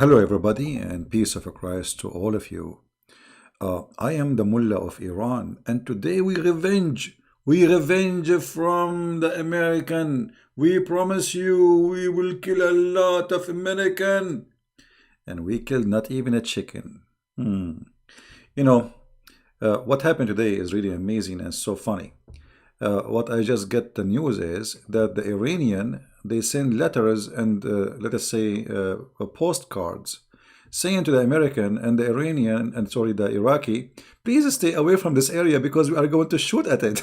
Hello, everybody, and peace of Christ to all of you. I am the Mullah of Iran, and today we revenge. We revenge from the American. We promise you we will kill a lot of American. And we killed not even a chicken. You know, what happened today is really amazing and so funny. What I just get the news is that the Iranian they send letters and let us say postcards saying to the American and the Iranian and sorry the Iraqi, please stay away from this area because we are going to shoot at it.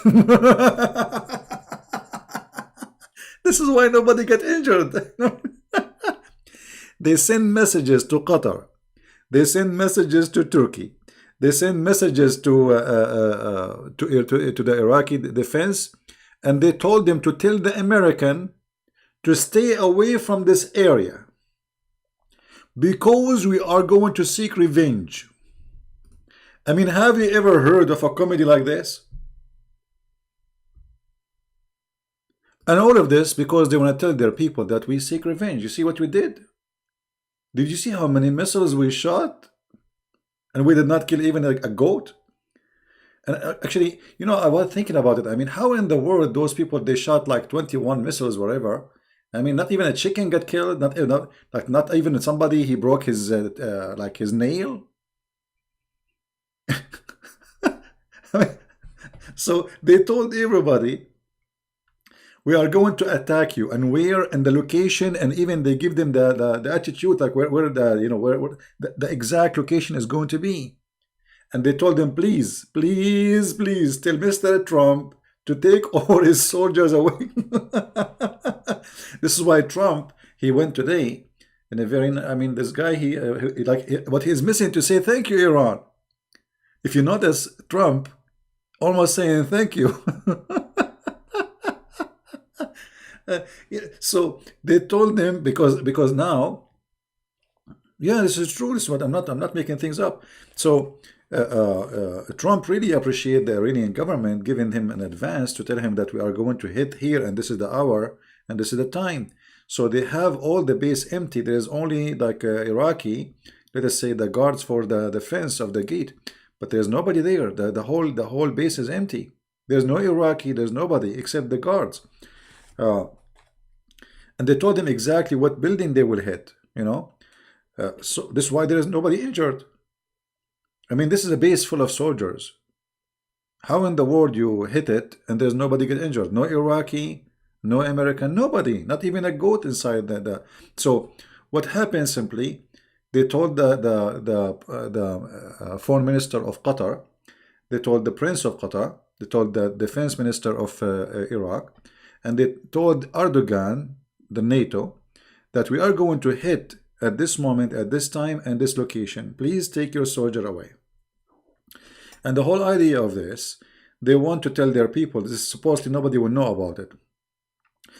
This is why nobody get injured. They send messages to Qatar. They send messages to Turkey. They send messages to the Iraqi defense, and they told them to tell the American to stay away from this area because we are going to seek revenge. I mean, have you ever heard of a comedy like this? And all of this because they want to tell their people that we seek revenge. You see what we did? Did you see how many missiles we shot? And we did not kill even a goat? And actually, I was thinking about it. I mean, how in the world those people, they shot like 21 missiles, whatever. I mean, not even a chicken got killed. Not even somebody, he broke his, like his nail. So they told everybody, we are going to attack you, and where and the location, and even they give them the attitude, like where the exact location is going to be. And they told them, please, please, please tell Mr. Trump to take all his soldiers away. This is why Trump, he went today in a very, I mean, this guy, what he's missing to say thank you, Iran. If you notice, Trump almost saying thank you. So they told them because now, yeah, this is true. This is what I'm not making things up. So Trump really appreciate the Iranian government giving him an advance to tell him that we are going to hit here and this is the hour and this is the time. So they have all the base empty. There is only like Iraqi, let us say the guards for the defense of the gate, but there's nobody there. The whole base is empty. There's no Iraqi. There's nobody except the guards. And they told him exactly what building they will hit. So this is why there is nobody injured. I mean, this is a base full of soldiers. How in the world you hit it and there's nobody get injured? No Iraqi, no American, nobody, not even a goat inside the. So what happened simply, they told the foreign minister of Qatar, they told the prince of Qatar, they told the defense minister of Iraq, and they told Erdogan, the NATO, that we are going to hit at this moment, at this time, and this location. Please take your soldier away. And the whole idea of this, they want to tell their people, this is supposedly nobody will know about it.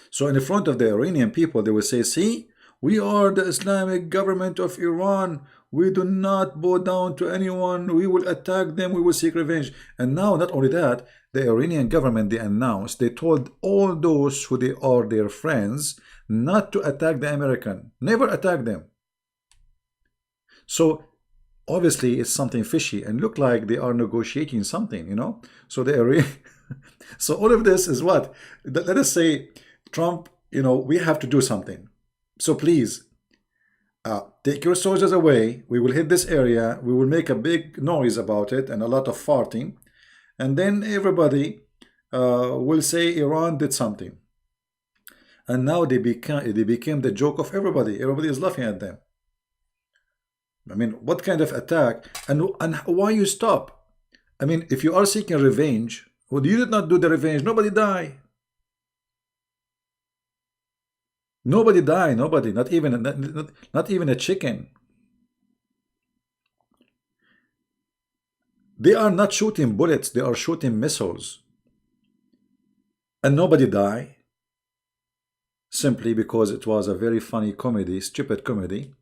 So in front of the Iranian people, they will say, see, we are the Islamic government of Iran. We do not bow down to anyone. We will attack them. We will seek revenge. And now, not only that, the Iranian government, they announced, they told all those who they are their friends not to attack the American. Never attack them. So obviously it's something fishy and look like they are negotiating something, So they are so all of this is what? Let us say Trump, we have to do something. So please, take your soldiers away. We will hit this area. We will make a big noise about it and a lot of farting. And then everybody will say Iran did something. And now they became the joke of everybody. Everybody is laughing at them. I mean, what kind of attack? And why you stop? I mean, if you are seeking revenge, well, you did not do the revenge. Nobody die. Nobody die. Nobody. Not even a chicken. They are not shooting bullets. They are shooting missiles. And nobody die. Simply because it was a very funny comedy, stupid comedy.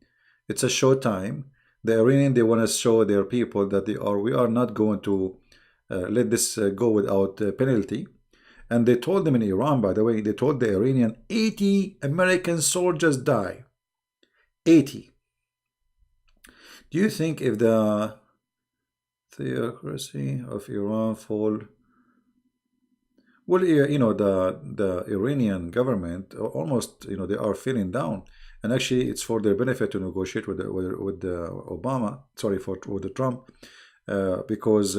It's a show time. The Iranian, they want to show their people that we are not going to let this go without penalty. And they told them in Iran, by the way, they told the Iranian 80 American soldiers die. 80. Do you think if the theocracy of Iran fall, well, the Iranian government almost, they are feeling down, and actually, it's for their benefit to negotiate with the Obama, sorry, with the Trump, because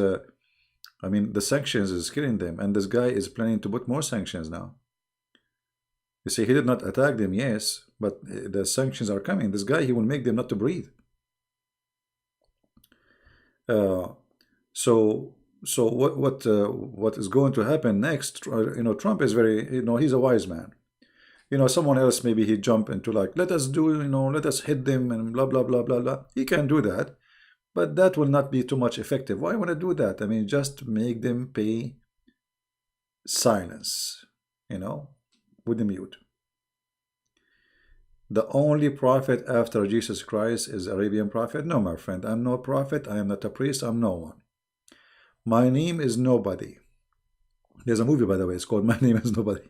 I mean the sanctions is killing them, and this guy is planning to put more sanctions now. You see, he did not attack them, yes, but the sanctions are coming. This guy, he will make them not to breathe. Uh, so what is going to happen next? Trump is very, he's a wise man. Someone else, maybe he jump into like, let us do, let us hit them and blah blah blah blah blah. He can do that, but that will not be too much effective. Why want to do that? I mean, just make them pay silence, with the mute. The only prophet after Jesus Christ is Arabian prophet. No, my friend, I'm no prophet. I am not a priest. I'm no one. My name is nobody. There's a movie, by the way, it's called My Name is Nobody.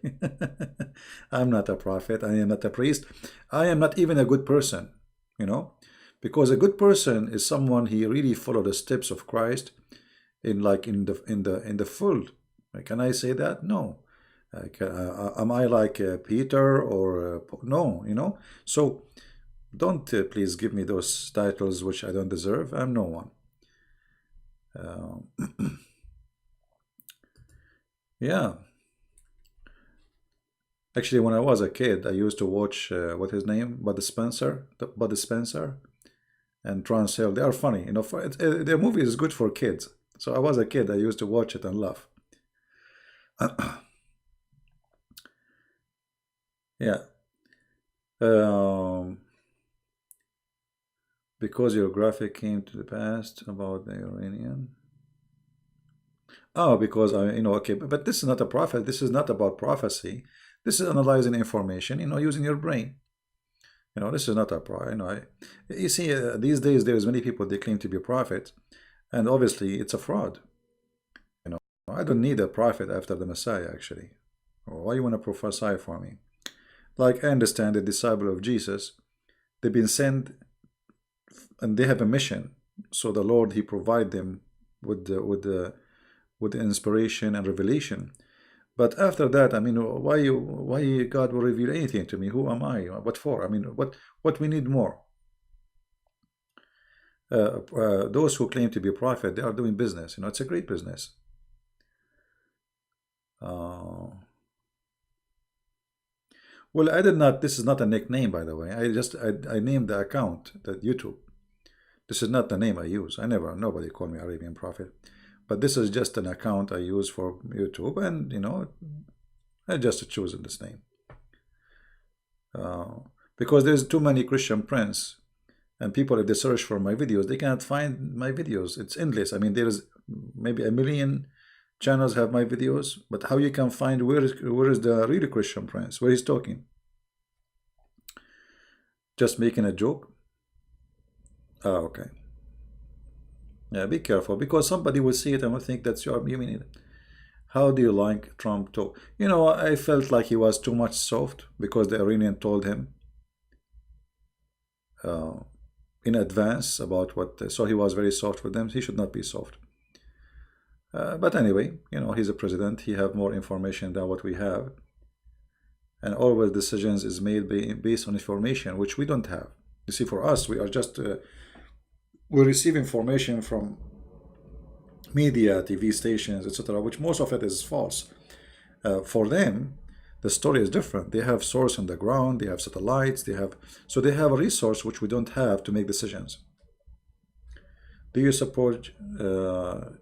I'm not a prophet. I am not a priest. I am not even a good person, because a good person is someone he really follow the steps of Christ in the full. Can I say that? No. Am I like Peter or no? So don't please give me those titles which I don't deserve. I'm no one. Yeah. Actually, when I was a kid, I used to watch what his name, Bud Spencer, and Trans Hill. They are funny, their movie is good for kids. So I was a kid. I used to watch it and laugh. Yeah. Because your graphic came to the past about the Iranian. Oh, because okay, but this is not a prophet. This is not about prophecy. This is analyzing information, using your brain. This is not a prophet. You see, these days there's many people they claim to be prophets, and obviously it's a fraud. I don't need a prophet after the Messiah, actually. Why you want to prophesy for me? Like I understand the disciple of Jesus, they've been sent, and they have a mission. So the Lord he provide them with the inspiration and revelation. But after that, I mean, why God will reveal anything to me? Who am I? What for? I mean, what we need more? Those who claim to be a prophet, they are doing business. It's a great business. Well, I did not. This is not a nickname, by the way. I named the account, that YouTube. This is not the name I use. Nobody called me Arabian Prophet. But this is just an account I use for YouTube, and I just choose this name because there's too many Christian prince, and people, if they search for my videos, they cannot find my videos. It's endless. I mean, there's maybe 1 million channels have my videos, but how you can find where is the really Christian prince, where he's talking? Just making a joke? Oh, okay. Yeah, be careful, because somebody will see it and will think that's you mean it. How do you like Trump talk? I felt like he was too much soft because the Iranian told him in advance about what, so he was very soft with them. He should not be soft. But anyway, he's a president. He have more information than what we have. And always decisions is made based on information, which we don't have. You see, for us, we are just... we receive information from media, TV stations, etc., which most of it is false. For them, the story is different. They have source on the ground, they have satellites, they have a resource which we don't have to make decisions. Do you support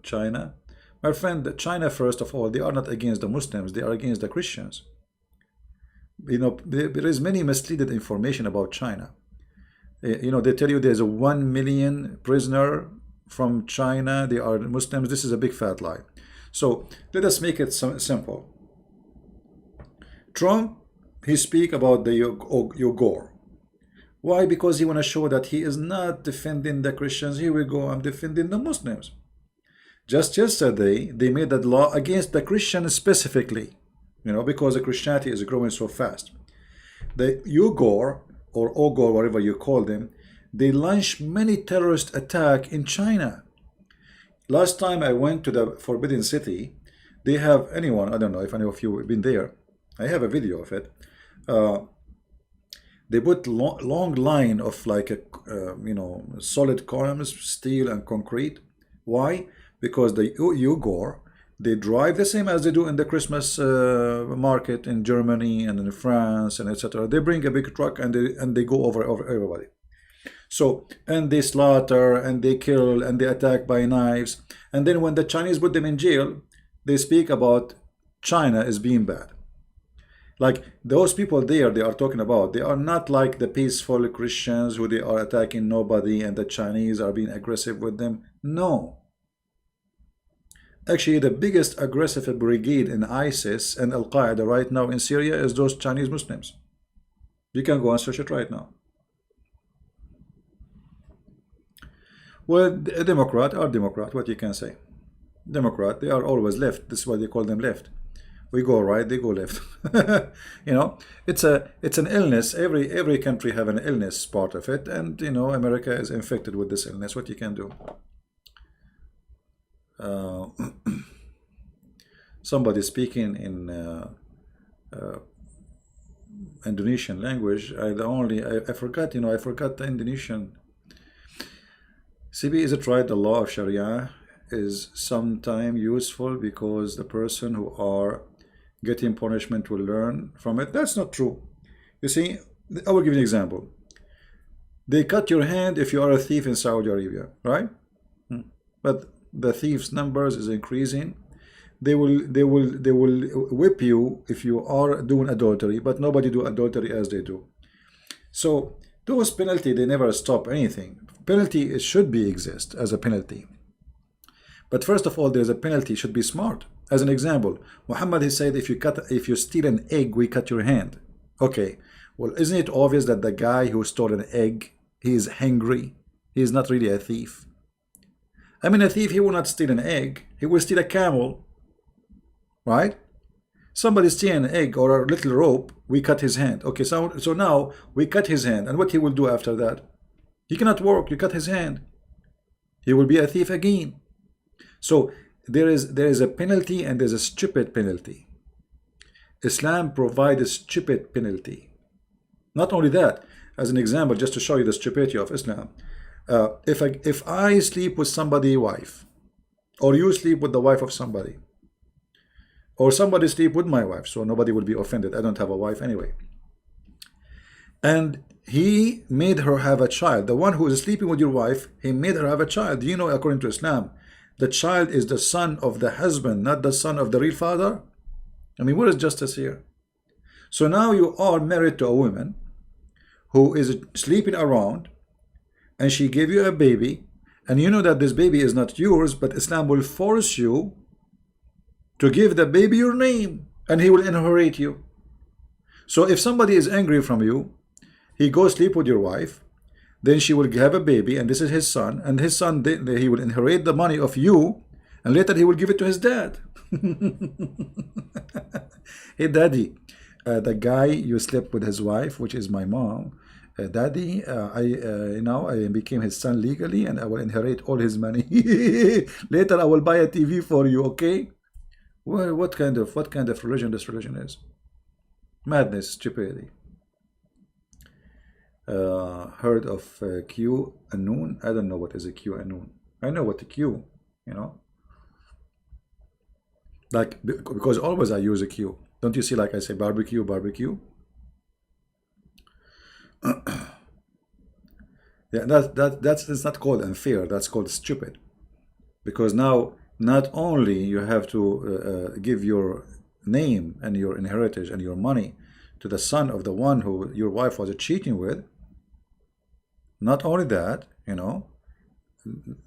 China? My friend, China, first of all, they are not against the Muslims, they are against the Christians. There is many misleading information about China. They tell you there's a 1 million prisoner from China, they are Muslims. This is a big fat lie. So let us make it simple. Trump, he speak about the Uyghur. Why? Because he want to show that he is not defending the Christians. Here we go, I'm defending the Muslims. Just yesterday, they made that law against the Christians specifically, because the Christianity is growing so fast. The Uyghur, or Uyghur, whatever you call them, They launch many terrorist attack in China. Last time I went to the Forbidden City, they have anyone, I don't know if any of you have been there. I have a video of it. Uh, they put long line of like a solid columns, steel and concrete. Why? Because the Uyghur, they drive the same as they do in the Christmas market in Germany and in France and etc. They bring a big truck and they go over everybody. So, and they slaughter and they kill and they attack by knives. And then when the Chinese put them in jail, they speak about China as being bad. Like those people there they are talking about, they are not like the peaceful Christians who they are attacking nobody and the Chinese are being aggressive with them. No. Actually, the biggest aggressive brigade in ISIS and Al-Qaeda right now in Syria is those Chinese Muslims. You can go and search it right now. Well, a Democrat or Democrat, what you can say. Democrat, they are always left. This is why they call them left. We go right, they go left. It's an illness. Every country have an illness part of it, and America is infected with this illness. What you can do? Somebody speaking in Indonesian language. I forgot. I forgot the Indonesian. CB, is it right? The law of Sharia is sometimes useful because the person who are getting punishment will learn from it. That's not true. You see, I will give you an example. They cut your hand if you are a thief in Saudi Arabia, right? But the thieves' numbers is increasing. They will whip you if you are doing adultery, but nobody do adultery as they do. So those penalty, they never stop anything. Penalty should be exist as a penalty. But first of all, there's a penalty should be smart. As an example, Muhammad has said if you steal an egg, we cut your hand. Okay, well, isn't it obvious that the guy who stole an egg, he is hungry? He is not really a thief. I mean, a thief, he will not steal an egg. He will steal a camel, right? Somebody steal an egg or a little rope, we cut his hand. Okay, so now we cut his hand, and what he will do after that? He cannot work. You cut his hand. He will be a thief again. So there is a penalty and there's a stupid penalty. Islam provides a stupid penalty. Not only that, as an example, just to show you the stupidity of Islam, if I sleep with somebody's wife, or you sleep with the wife of somebody, or somebody sleep with my wife, so nobody will be offended. I don't have a wife anyway. And he made her have a child. The one who is sleeping with your wife, he made her have a child. Do you know, according to Islam, the child is the son of the husband, not the son of the real father? I mean, what is justice here? So now you are married to a woman who is sleeping around, and she gave you a baby, and you know that this baby is not yours, but Islam will force you to give the baby your name, and he will inherit you. So if somebody is angry from you, he goes sleep with your wife, then she will have a baby, and this is his son, and his son, he will inherit the money of you, and later he will give it to his dad. Hey daddy, the guy you slept with his wife, which is my mom, daddy, I became his son legally, and I will inherit all his money. Later I will buy a TV for you, okay? Well, what kind of religion this religion is? Madness, stupidity. Heard of Q Anun? I don't know what is a Q Anun. I know what a Q, like, because always I use a Q. Don't you see, like I say barbecue, barbecue? Yeah, that's not called unfair, that's called stupid. Because now not only you have to give your name and your inheritance and your money to the son of the one who your wife was cheating with. Not only that,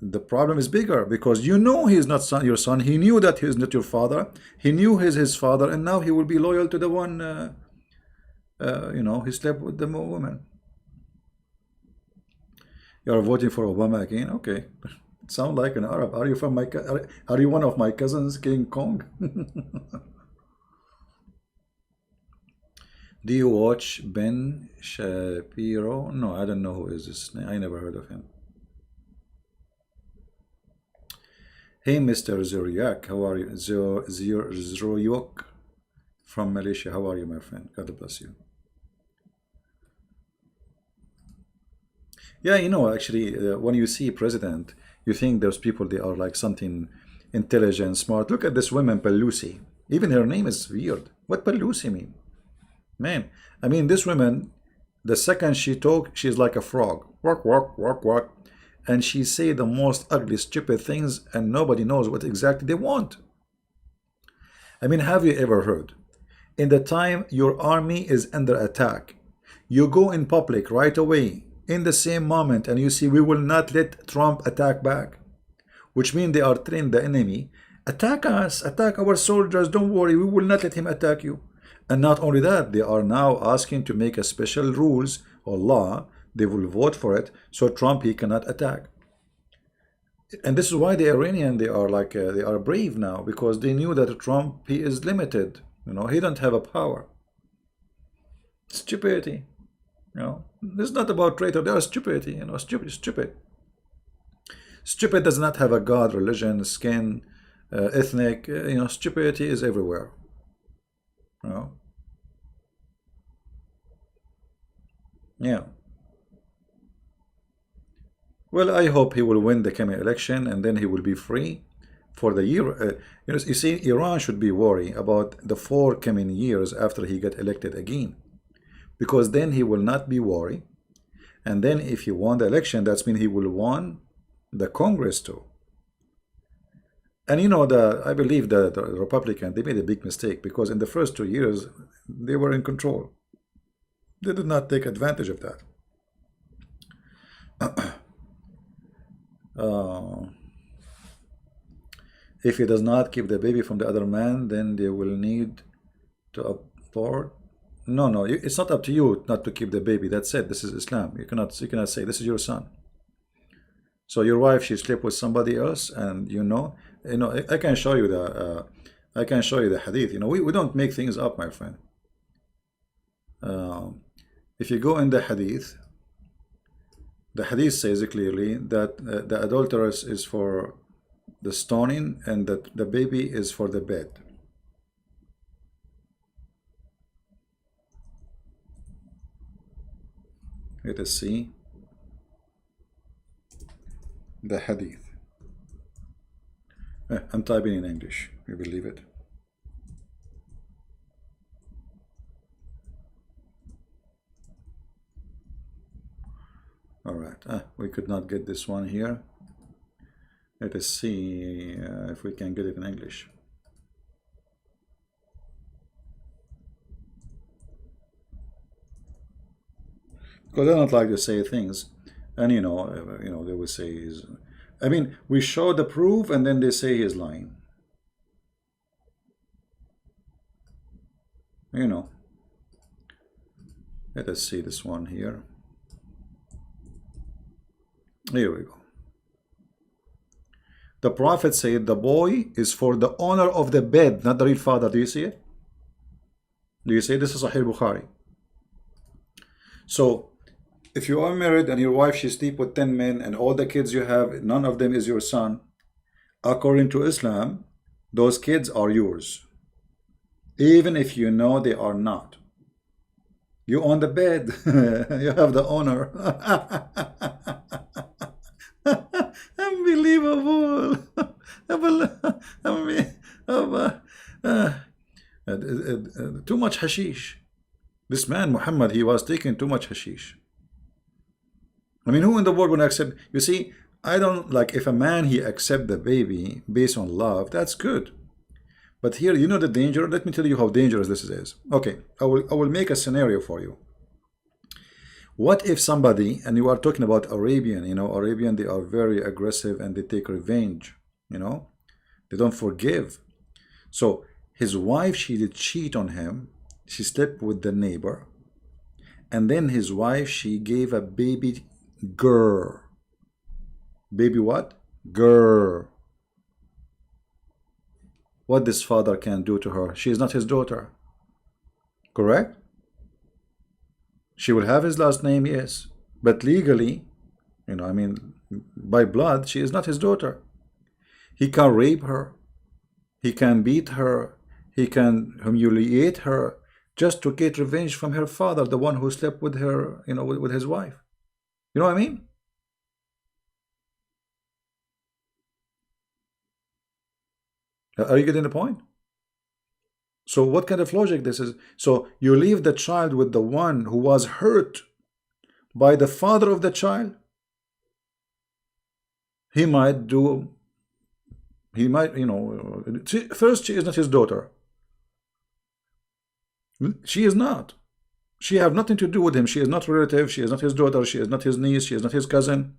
the problem is bigger, because he is not your son. He knew that he is not your father. He knew he's his father, and now he will be loyal to the one, he slept with the woman. You are voting for Obama again? Okay. Sound like an Arab. Are you from are you one of my cousins, King Kong? Do you watch Ben Shapiro? No, I don't know who is this. I never heard of him. Hey, Mr. Zuriak, how are you? Zuriak from Malaysia. How are you, my friend? God bless you. Yeah, actually, when you see president, you think those people, they are like something intelligent, smart. Look at this woman, Pelosi. Even her name is weird. What Pelosi mean? Man, I mean, this woman, the second she talk, she's like a frog. Walk, walk, walk, walk. And she say the most ugly, stupid things, and nobody knows what exactly they want. I mean, have you ever heard? In the time your army is under attack, you go in public right away, in the same moment, and you see, we will not let Trump attack back. Which means they are telling the enemy, attack us, attack our soldiers, don't worry, we will not let him attack you. And not only that, they are now asking to make a special rules or law. They will vote for it, so Trump, he cannot attack. And this is why the Iranian, they are like they are brave now, because they knew that Trump, he is limited. He don't have a power. Stupidity. This is not about traitor. They are stupidity. Stupid. Stupid does not have a god, religion, skin, ethnic. Stupidity is everywhere. Yeah. Well, I hope he will win the coming election, and then he will be free for the year. You see, Iran should be worried about the 4 coming years after he get elected again, because then he will not be worried. And then if he won the election, that means he will won the Congress too. And I believe that the Republican, they made a big mistake, because in the first 2 years they were in control. They did not take advantage of that. If he does not keep the baby from the other man, then they will need to abort. No, it's not up to you not to keep the baby. That's it. This is Islam. You cannot say this is your son. So your wife, she slept with somebody else, and I can show you the hadith. We don't make things up, my friend. If you go in the hadith says clearly that the adulteress is for the stoning, and that the baby is for the bed. Let us see the hadith. I'm typing in English, you believe it. All right, we could not get this one here. Let us see if we can get it in English. Because I don't like to say things, and they will say we show the proof, and then they say he's lying. Let us see this one here. Here we go. The Prophet said the boy is for the owner of the bed, not the real father. Do you see it? Do you see it? This is Sahih Bukhari. So, if you are married and your wife, she sleep with 10 men, and all the kids you have, none of them is your son, according to Islam, those kids are yours. Even if you know they are not. You own the bed. You have the owner. Unbelievable. Too much hashish. This man Muhammad, he was taking too much hashish. Who in the world would accept? You see, I don't like, if a man, he accept the baby based on love, that's good. But here, the danger. Let me tell you how dangerous this is. Okay, I will make a scenario for you. What if somebody, and you are talking about Arabian, Arabian, they are very aggressive, and they take revenge, they don't forgive. So his wife, she did cheat on him. She slept with the neighbor, and then his wife, she gave a baby girl. Baby what? Girl. What this father can do to her? She is not his daughter. Correct? She will have his last name, yes, but legally, I mean, by blood, she is not his daughter. He can rape her, he can beat her, he can humiliate her just to get revenge from her father, the one who slept with her, with his wife. You know what I mean? Are you getting the point? So what kind of logic this is? So you leave the child with the one who was hurt by the father of the child? He might, first, she is not his daughter. She is not. She have nothing to do with him. She is not relative. She is not his daughter. She is not his niece. She is not his cousin.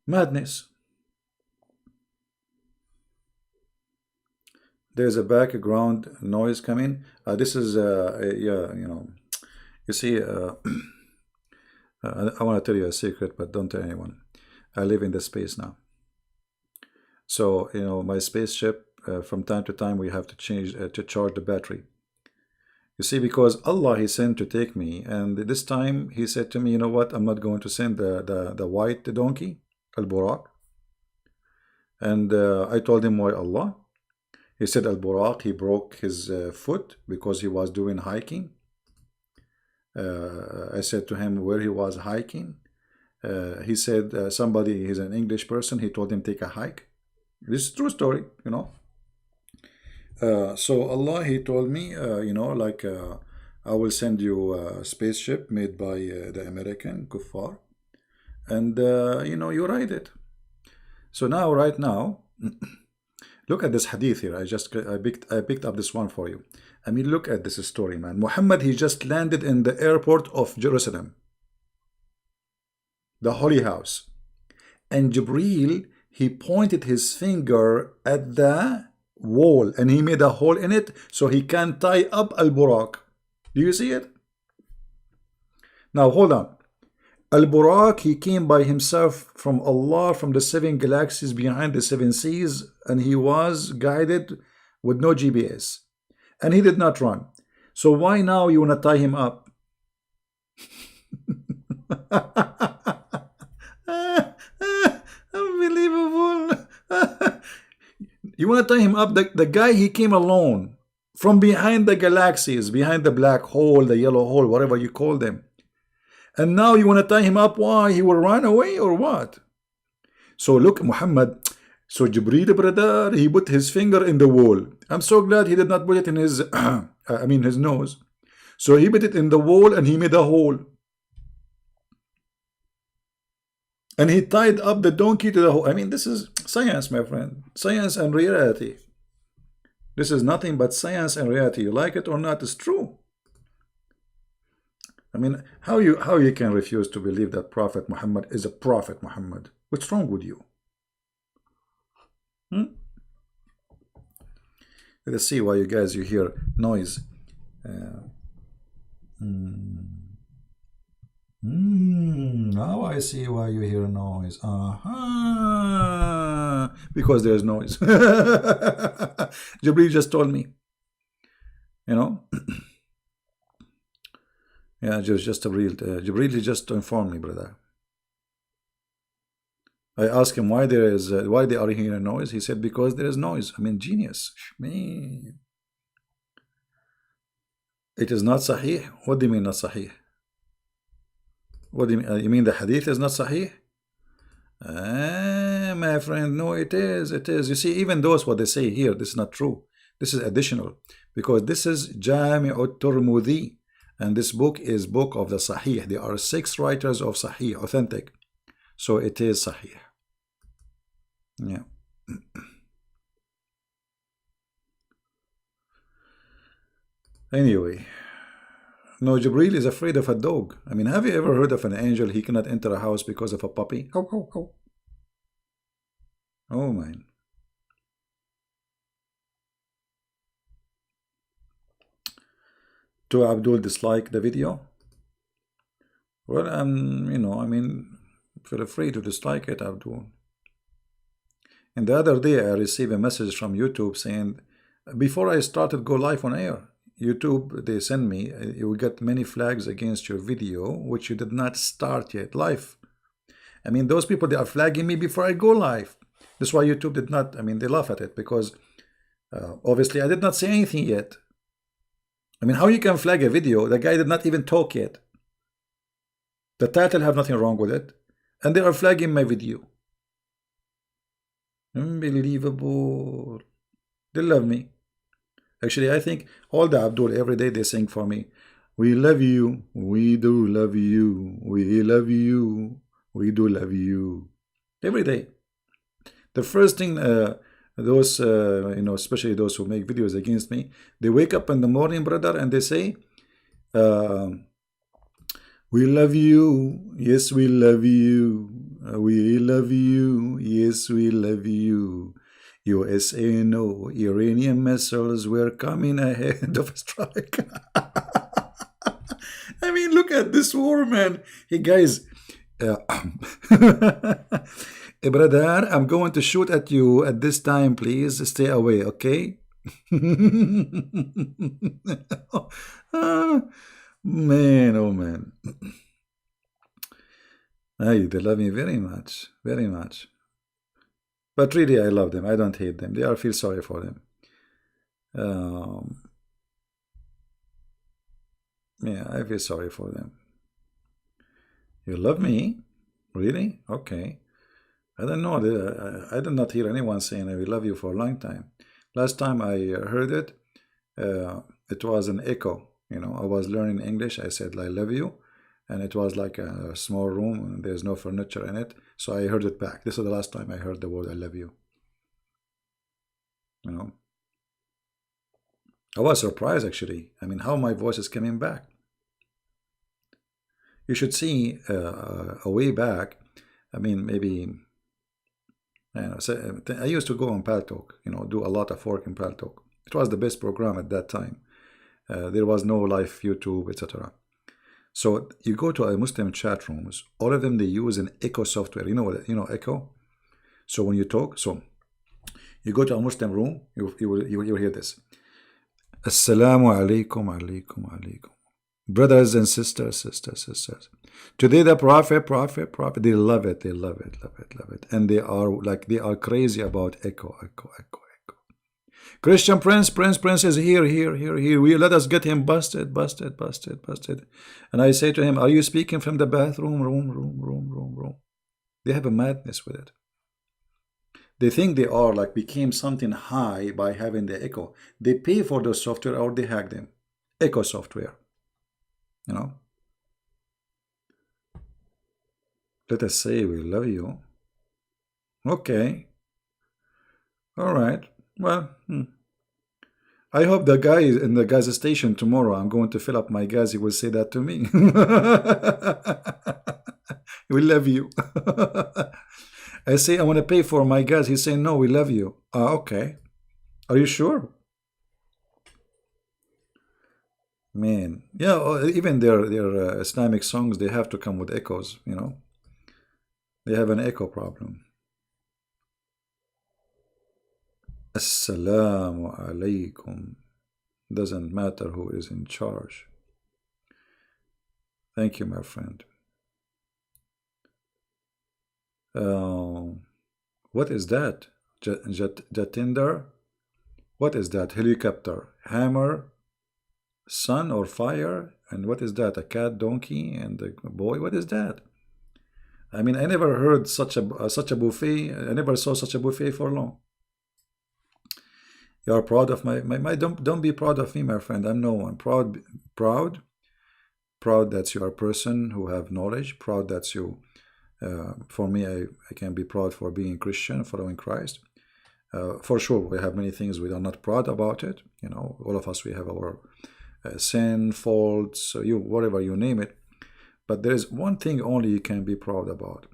Madness. There's a background noise coming. This is, yeah, you see, I want to tell you a secret, but don't tell anyone. I live in the space now. So, my spaceship, from time to time, we have to change, to charge the battery. You see, because Allah, He sent to take me, and this time He said to me, you know what, I'm not going to send the white donkey, Al-Buraq. And I told him, why Allah? He said Al-Buraq, he broke his foot because he was doing hiking. I said to him where he was hiking. He said he's an English person, he told him take a hike. This is a true story, So Allah, He told me, I will send you a spaceship made by the American kuffar, and you ride it. So now, right now, look at this hadith here. I picked up this one for you. I mean, look at this story, man. Muhammad, he just landed in the airport of Jerusalem, the holy house, and Jibreel, he pointed his finger at the wall and he made a hole in it so he can tie up Al-Buraq. Do you see it? Now hold on. Al-Buraq, he came by himself from Allah, from the 7 galaxies behind the 7 seas, and he was guided with no GPS, and he did not run. So why now you want to tie him up? Unbelievable. You want to tie him up? The guy, he came alone from behind the galaxies, behind the black hole, the yellow hole, whatever you call them. And now you want to tie him up? Why? He will run away or what? So look, Muhammad. So Jibreel, brother, he put his finger in the wall. I'm so glad he did not put it in his, his nose. So he put it in the wall and he made a hole. And he tied up the donkey to the hole. I mean, this is science, my friend. Science and reality. This is nothing but science and reality. You like it or not, it's true. I mean, how you can refuse to believe that Prophet Muhammad is a Prophet Muhammad? What's wrong with you? Let's see why you hear noise. Now I see why you hear noise. Because there's noise. Jibreel just told me. Yeah, just a real Jibreel, he just informed me, brother. I asked him why they are hearing noise. He said because there is noise. I mean, genius. Man. It is not sahih. What do you mean not sahih? What do you mean? You mean the hadith is not sahih? My friend, no, it is. It is. You see, even those what they say here, this is not true. This is additional because this is Jami' al-Tirmidhi. And this book is book of the Sahih. There are 6 writers of Sahih, authentic. So it is Sahih. Yeah. Anyway. No, Jibreel is afraid of a dog. I mean, have you ever heard of an angel, he cannot enter a house because of a puppy? Oh, man. Do Abdul dislike the video? Well, I mean, feel free to dislike it, Abdul. And the other day, I received a message from YouTube saying, before I started go live on air, YouTube, they send me, you will get many flags against your video, which you did not start yet live. I mean, those people, they are flagging me before I go live. That's why YouTube did not, I mean, they laugh at it because obviously I did not say anything yet. I mean, how you can flag a video? The guy did not even talk yet. The title have nothing wrong with it. And they are flagging my video. Unbelievable. They love me. Actually, I think all the Abdul, every day they sing for me. We love you. We do love you. We love you. We do love you. Every day. The first thing those, you know, especially those who make videos against me, they wake up in the morning, brother, and they say, we love you. Yes, we love you. We love you. Yes, we love you. USA, no. Iranian missiles were coming ahead of a strike. I mean, look at this war, man. Hey, guys. Hey, brother, I'm going to shoot at you at this time. Please stay away, okay? Man, oh man. Hey, they love me very much, very much. But really, I love them. I don't hate them. I feel sorry for them. Yeah, I feel sorry for them. You love me? Really? Okay. I don't know. I did not hear anyone saying I will love you for a long time. Last time I heard it, it was an echo. You know, I was learning English. I said, I love you. And it was like a small room and there's no furniture in it. So I heard it back. This is the last time I heard the word I love you. You know, I was surprised actually. I mean, how my voice is coming back. You should see a way back. I mean, maybe, I used to go on Paltalk, you know, do a lot of work in Paltalk. It was the best program at that time. There was no live YouTube, etc. So you go to a Muslim chat rooms, all of them, they use an echo software. You know what, echo? So when you talk, so you go to a Muslim room, you will hear this. Assalamu alaikum, alaikum, alaikum. Brothers and sisters. Today the prophet, they love it. And they are crazy about echo. Christian Prince is here. We let us get him busted. And I say to him, are you speaking from the bathroom? Room. They have a madness with it. They think they are became something high by having the echo. They pay for the software or they hack them. Echo software. You know. Let us say we love you. Okay. All right. Well, I hope the guy in the gas station tomorrow, I'm going to fill up my gas, he will say that to me. We love you. I say, I want to pay for my gas. He's saying, no, we love you. Okay. Are you sure? Man. Yeah, even their Islamic songs, they have to come with echoes, you know. They have an echo problem. Assalamu alaikum. Doesn't matter who is in charge. Thank you, my friend. What is that? Jatinder? What is that? Helicopter? Hammer? Sun or fire? And what is that? A cat, donkey, and a boy? What is that? I mean, I never heard such a buffet. I never saw such a buffet for long. You are proud of my don't be proud of me, my friend. I'm no one. Proud that you are a person who have knowledge. Proud that you, for me, I can be proud for being Christian, following Christ. For sure, we have many things we are not proud about it. You know, all of us, we have our sin, faults, whatever you name it. But there is one thing only you can be proud about.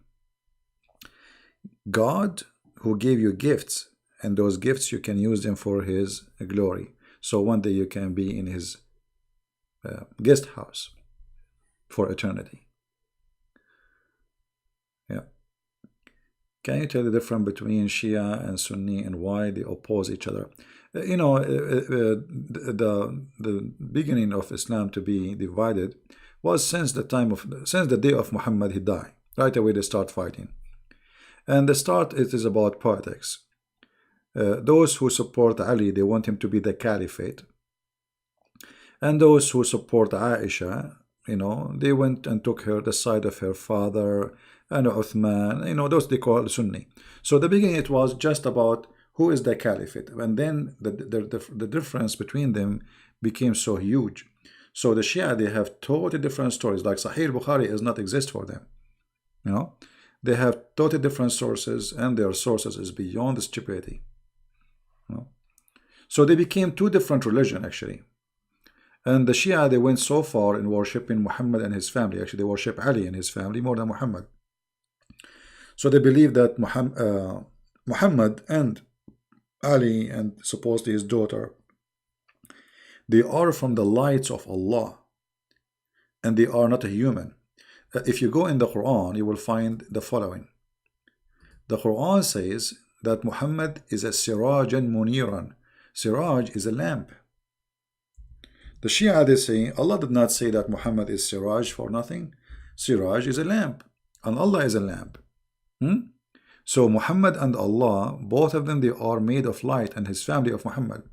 God, who gave you gifts, and those gifts you can use them for His glory. So one day you can be in His guest house for eternity. Yeah. Can you tell the difference between Shia and Sunni and why they oppose each other? You know, the beginning of Islam to be divided was since the day of Muhammad he died. Right away they start fighting, and the start it is about politics. Those who support Ali, they want him to be the caliphate, and those who support Aisha, you know, they went and took her the side of her father and Uthman, you know, those they call Sunni. So the beginning it was just about who is the caliphate, and then the difference between them became so huge. So the Shia, they have totally different stories. Like Sahih Bukhari does not exist for them. You know, they have totally different sources, and their sources is beyond the stupidity. You know? So they became two different religions actually. And the Shia, they went so far in worshipping Muhammad and his family. Actually, they worship Ali and his family more than Muhammad. So they believe that Muhammad and Ali and supposedly his daughter, they are from the lights of Allah, and they are not a human. If you go in the Quran, you will find the following. The Quran says that Muhammad is a sirajan muniran. Siraj is a lamp. The Shia, they say Allah did not say that Muhammad is Siraj for nothing. Siraj is a lamp, and Allah is a lamp. So Muhammad and Allah, both of them, they are made of light, and his family of Muhammad.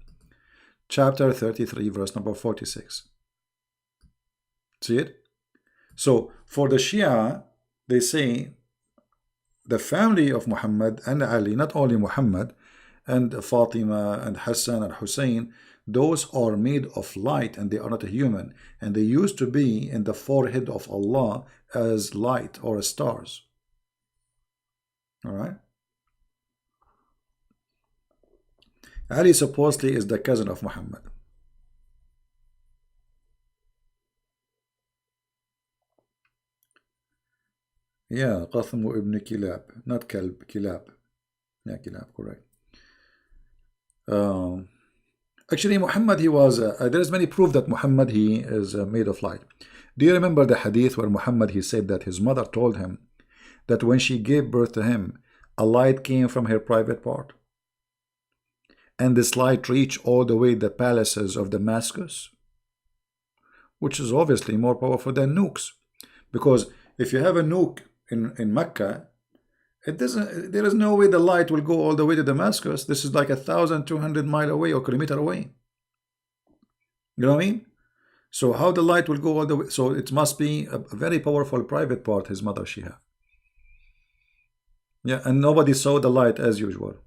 Chapter 33, verse number 46. See it? So for the Shia, they say the family of Muhammad and Ali, not only Muhammad, and Fatima and Hassan and Hussein, those are made of light, and they are not a human, and they used to be in the forehead of Allah as light or as stars. All right. Ali supposedly is the cousin of Muhammad. Yeah, Qasim ibn Kilab, not Kalb, Kilab. Yeah, Kilab, correct. Actually, Muhammad, he was, there is many proof that Muhammad, he is made of light. Do you remember the hadith where Muhammad, he said that his mother told him that when she gave birth to him, a light came from her private part? And this light reached all the way the palaces of Damascus, which is obviously more powerful than nukes. Because if you have a nuke in Mecca, there is no way the light will go all the way to Damascus. This is like 1,200 miles away or kilometer away. You know what I mean? So how the light will go all the way? So it must be a very powerful private part his mother she had. Yeah, and nobody saw the light as usual.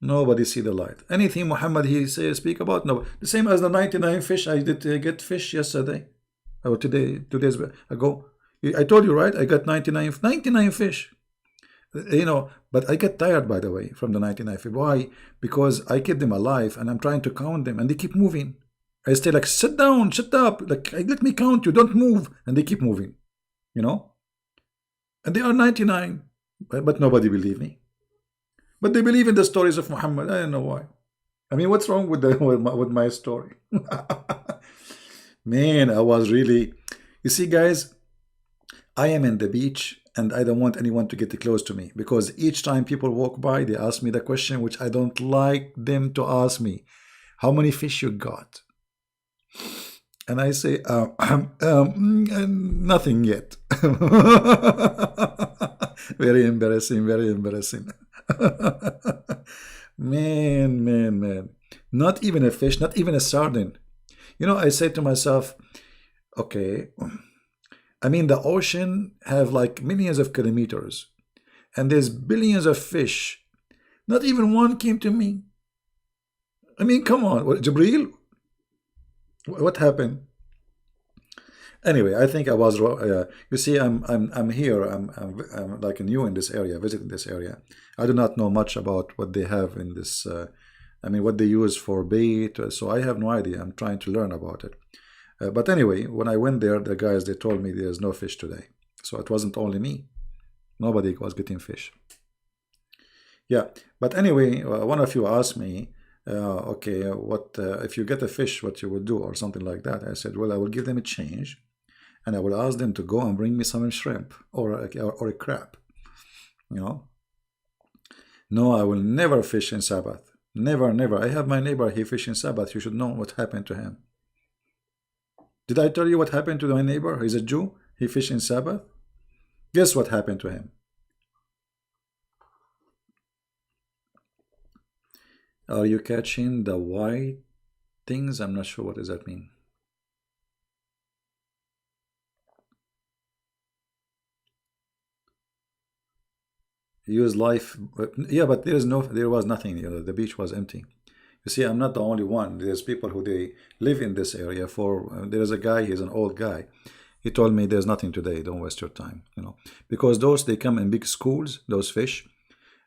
Nobody see the light. Anything Muhammad he say speak about? No. The same as the 99 fish. I did get fish yesterday. Or 2 days ago. I told you, right? I got 99 fish. You know, but I get tired, by the way, from the 99 fish. Why? Because I keep them alive and I'm trying to count them and they keep moving. I stay like, sit down, shut up. Like, let me count you, don't move. And they keep moving, you know? And they are 99. But nobody believe me. But they believe in the stories of Muhammad. I don't know why. I mean, what's wrong with my story? Man, I was really... You see, guys, I am in the beach and I don't want anyone to get close to me because each time people walk by, they ask me the question which I don't like them to ask me. How many fish you got? And I say, nothing yet. Very embarrassing, very embarrassing. Man. Not even a fish, not even a sardine. You know, I say to myself, okay, I mean, the ocean have like millions of kilometers and there's billions of fish. Not even one came to me. I mean, come on, what, Jibreel? What happened? Anyway, I think I was wrong. You see, I'm here. I'm like new in this area, visiting this area. I do not know much about what they have in this. I mean, what they use for bait. So I have no idea. I'm trying to learn about it. But anyway, when I went there, the guys, they told me there's no fish today. So it wasn't only me. Nobody was getting fish. Yeah, but anyway, one of you asked me, okay, what if you get a fish, what you would do, or something like that. I said, well, I will give them a change, and I will ask them to go and bring me some shrimp or a crab, you know. No, I will never fish in Sabbath. Never, never. I have my neighbor, he fish in Sabbath. You should know what happened to him. Did I tell you what happened to my neighbor? He's a Jew. He fish in Sabbath. Guess what happened to him? Are you catching the white things? I'm not sure what does that mean. Use life, yeah, but there was nothing. The beach was empty. You see, I'm not the only one. There's people who they live in this area. There's a guy. He's an old guy. He told me there's nothing today. Don't waste your time. Because those they come in big schools. Those fish,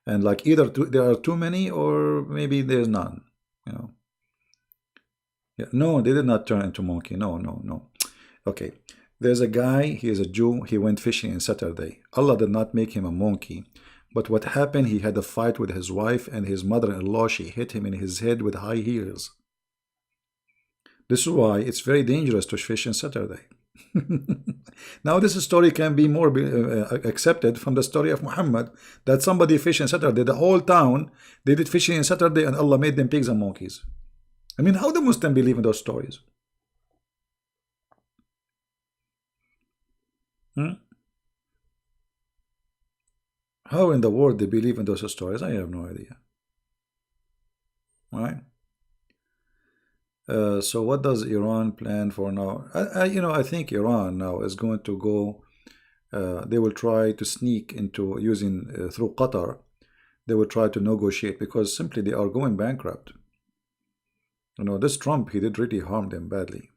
and like either there are too many or maybe there's none. Yeah, no, they did not turn into monkey. No, no, no. Okay, there's a guy. He is a Jew. He went fishing on Saturday. Allah did not make him a monkey. But what happened, he had a fight with his wife and his mother-in-law. She hit him in his head with high heels. This is why it's very dangerous to fish on Saturday. Now this story can be more accepted from the story of Muhammad, that somebody fished on Saturday. The whole town, they did fishing on Saturday and Allah made them pigs and monkeys. I mean, how do Muslims believe in those stories? How in the world they believe in those stories? I have no idea. Right? So what does Iran plan for now? I think Iran now is going to go. They will try to sneak into using through Qatar. They will try to negotiate because simply they are going bankrupt. This Trump, he did really harm them badly,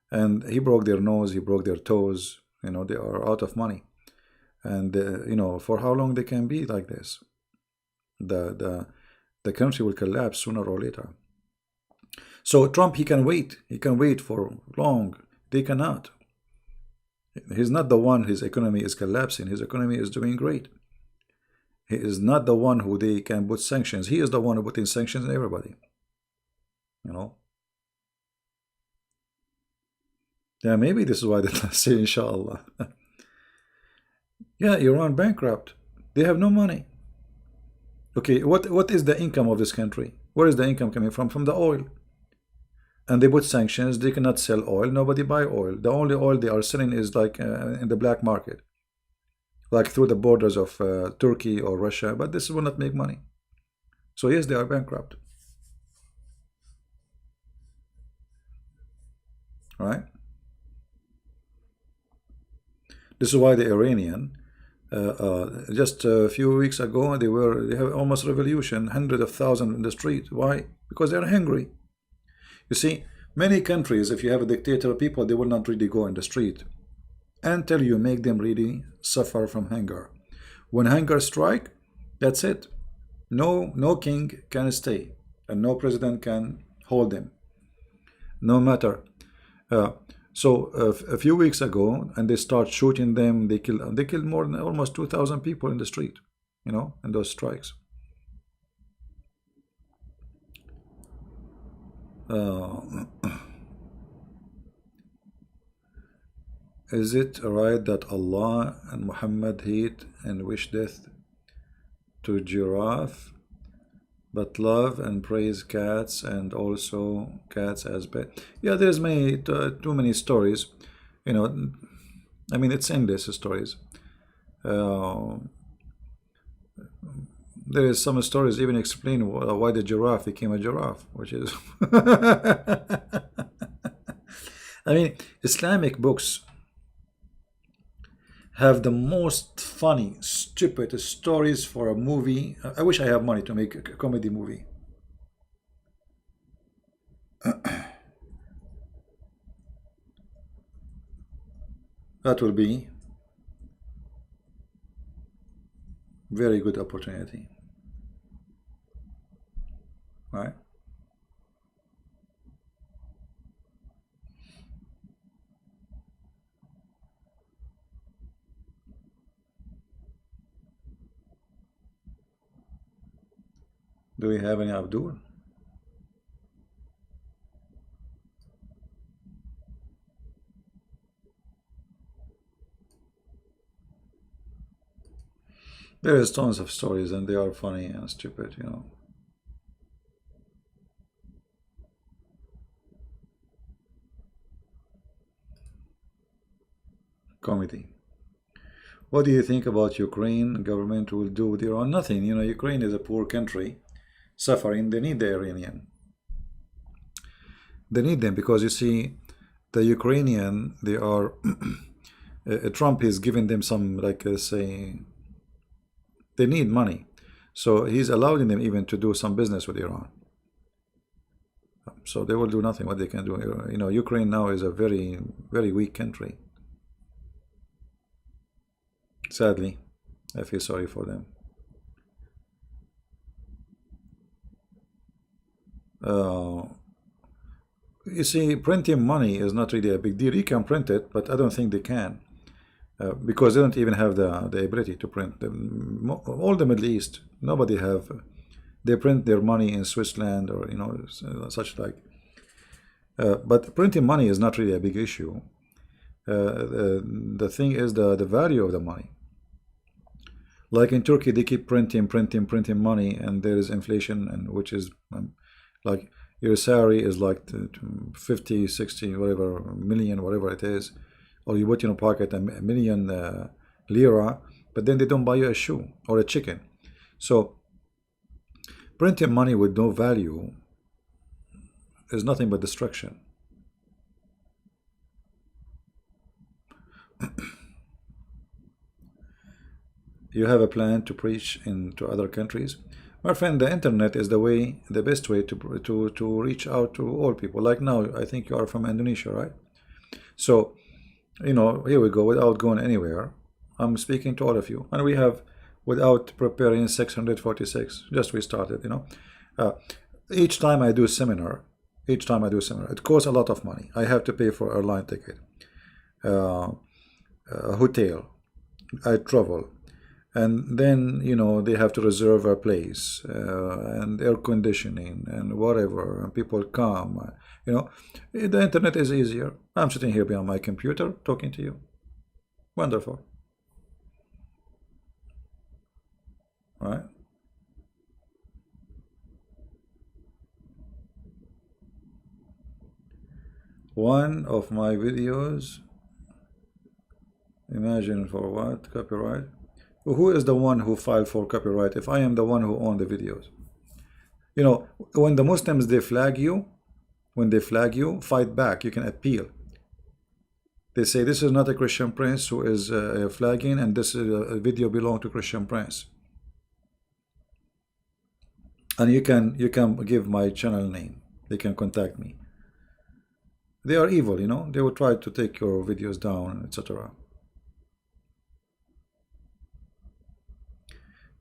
and he broke their nose, he broke their toes. They are out of money. And for how long they can be like this? The country will collapse sooner or later. So Trump, he can wait for long. They cannot. He's not the one. His economy is collapsing. His economy is doing great. He is not the one who they can put sanctions. He is the one who put in sanctions on everybody. Yeah, maybe this is why they say inshallah. Yeah, Iran bankrupt. They have no money. Okay, what is the income of this country? Where is the income coming from? From the oil. And they put sanctions. They cannot sell oil. Nobody buy oil. The only oil they are selling is like in the black market, like through the borders of Turkey or Russia. But this will not make money. So yes, they are bankrupt. Right? This is why the Iranian, just a few weeks ago, they have almost revolution, hundreds of thousands in the street. Why? Because they're hungry. You see, many countries, if you have a dictator, people, they will not really go in the street until you make them really suffer from hunger. When hunger strike, that's it. No king can stay, and no president can hold them, no matter. So a few weeks ago, and they start shooting them. They killed more than almost 2,000 people in the street, in those strikes. Is it right that Allah and Muhammad hate and wish death to giraffe, but love and praise cats, and also cats as pet? Yeah, there's too many stories. I mean, it's endless stories. There is some stories even explain why the giraffe became a giraffe, which is I mean, Islamic books have the most funny, stupid stories for a movie. I wish I have money to make a comedy movie. That will be very good opportunity, right? Do we have any Abdul? There is tons of stories, and they are funny and stupid, Comedy. What do you think about Ukraine government will do with Iran? Nothing. Ukraine is a poor country, suffering. They need the Iranian. They need them because you see, the Ukrainian, they are. Trump is giving them some, like, say, they need money, so he's allowing them even to do some business with Iran. So they will do nothing. What they can do, Ukraine now is a very, very weak country. Sadly, I feel sorry for them. Uh, you see, printing money is not really a big deal. You can print it, but I don't think they can, because they don't even have the ability to print. All the Middle East, nobody have. They print their money in Switzerland or such like. But printing money is not really a big issue. The thing is the value of the money. Like in Turkey, they keep printing money, and there is inflation, and which is like your salary is like 50, 60, whatever million, whatever it is, or you put in your pocket a million lira, but then they don't buy you a shoe or a chicken. So printing money with no value is nothing but destruction. You have a plan to preach into other countries? My friend, the internet is the best way to reach out to all people. Like now, I think you are from Indonesia, right? So, here we go, without going anywhere. I'm speaking to all of you, and we have, without preparing, 646. Just we started, each time I do seminar, it costs a lot of money. I have to pay for airline ticket, hotel, I travel, and then they have to reserve a place, and air conditioning and whatever, and people come. The internet is easier. I'm sitting here behind my computer talking to you. Wonderful, right? One of my videos, imagine for what? Copyright. Who is the one who filed for copyright if I am the one who owned the videos? When the Muslims, they flag you, fight back. You can appeal. They say this is not a Christian Prince who is flagging, and this is a video belong to Christian Prince. And you can give my channel name. They can contact me. They are evil, they will try to take your videos down, etc.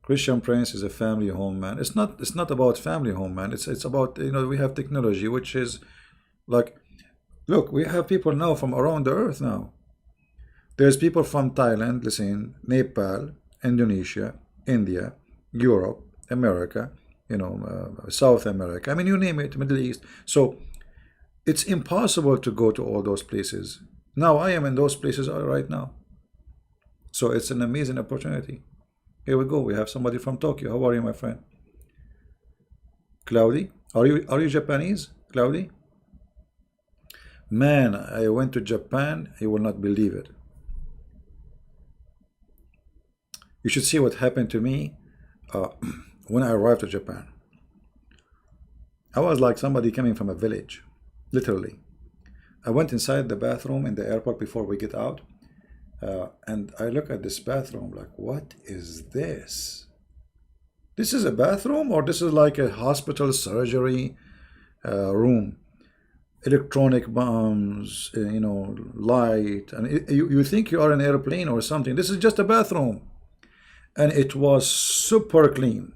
Christian Prince is a family home man. It's not about family home man. It's about, we have technology, which is like, look, we have people now from around the earth now. There's people from Thailand, listen, Nepal, Indonesia, India, Europe, America, South America. I mean, you name it, Middle East. So it's impossible to go to all those places. Now I am in those places right now. So it's an amazing opportunity. Here we go. We have somebody from Tokyo. How are you, my friend? Cloudy? Are you Japanese, Cloudy? Man, I went to Japan. You will not believe it. You should see what happened to me when I arrived to Japan. I was like somebody coming from a village, literally. I went inside the bathroom in the airport before we get out. And I look at this bathroom like, what is this? This is a bathroom, or this is like a hospital surgery room? Electronic bombs, light, and you think you are an airplane or something. This is just a bathroom, and it was super clean.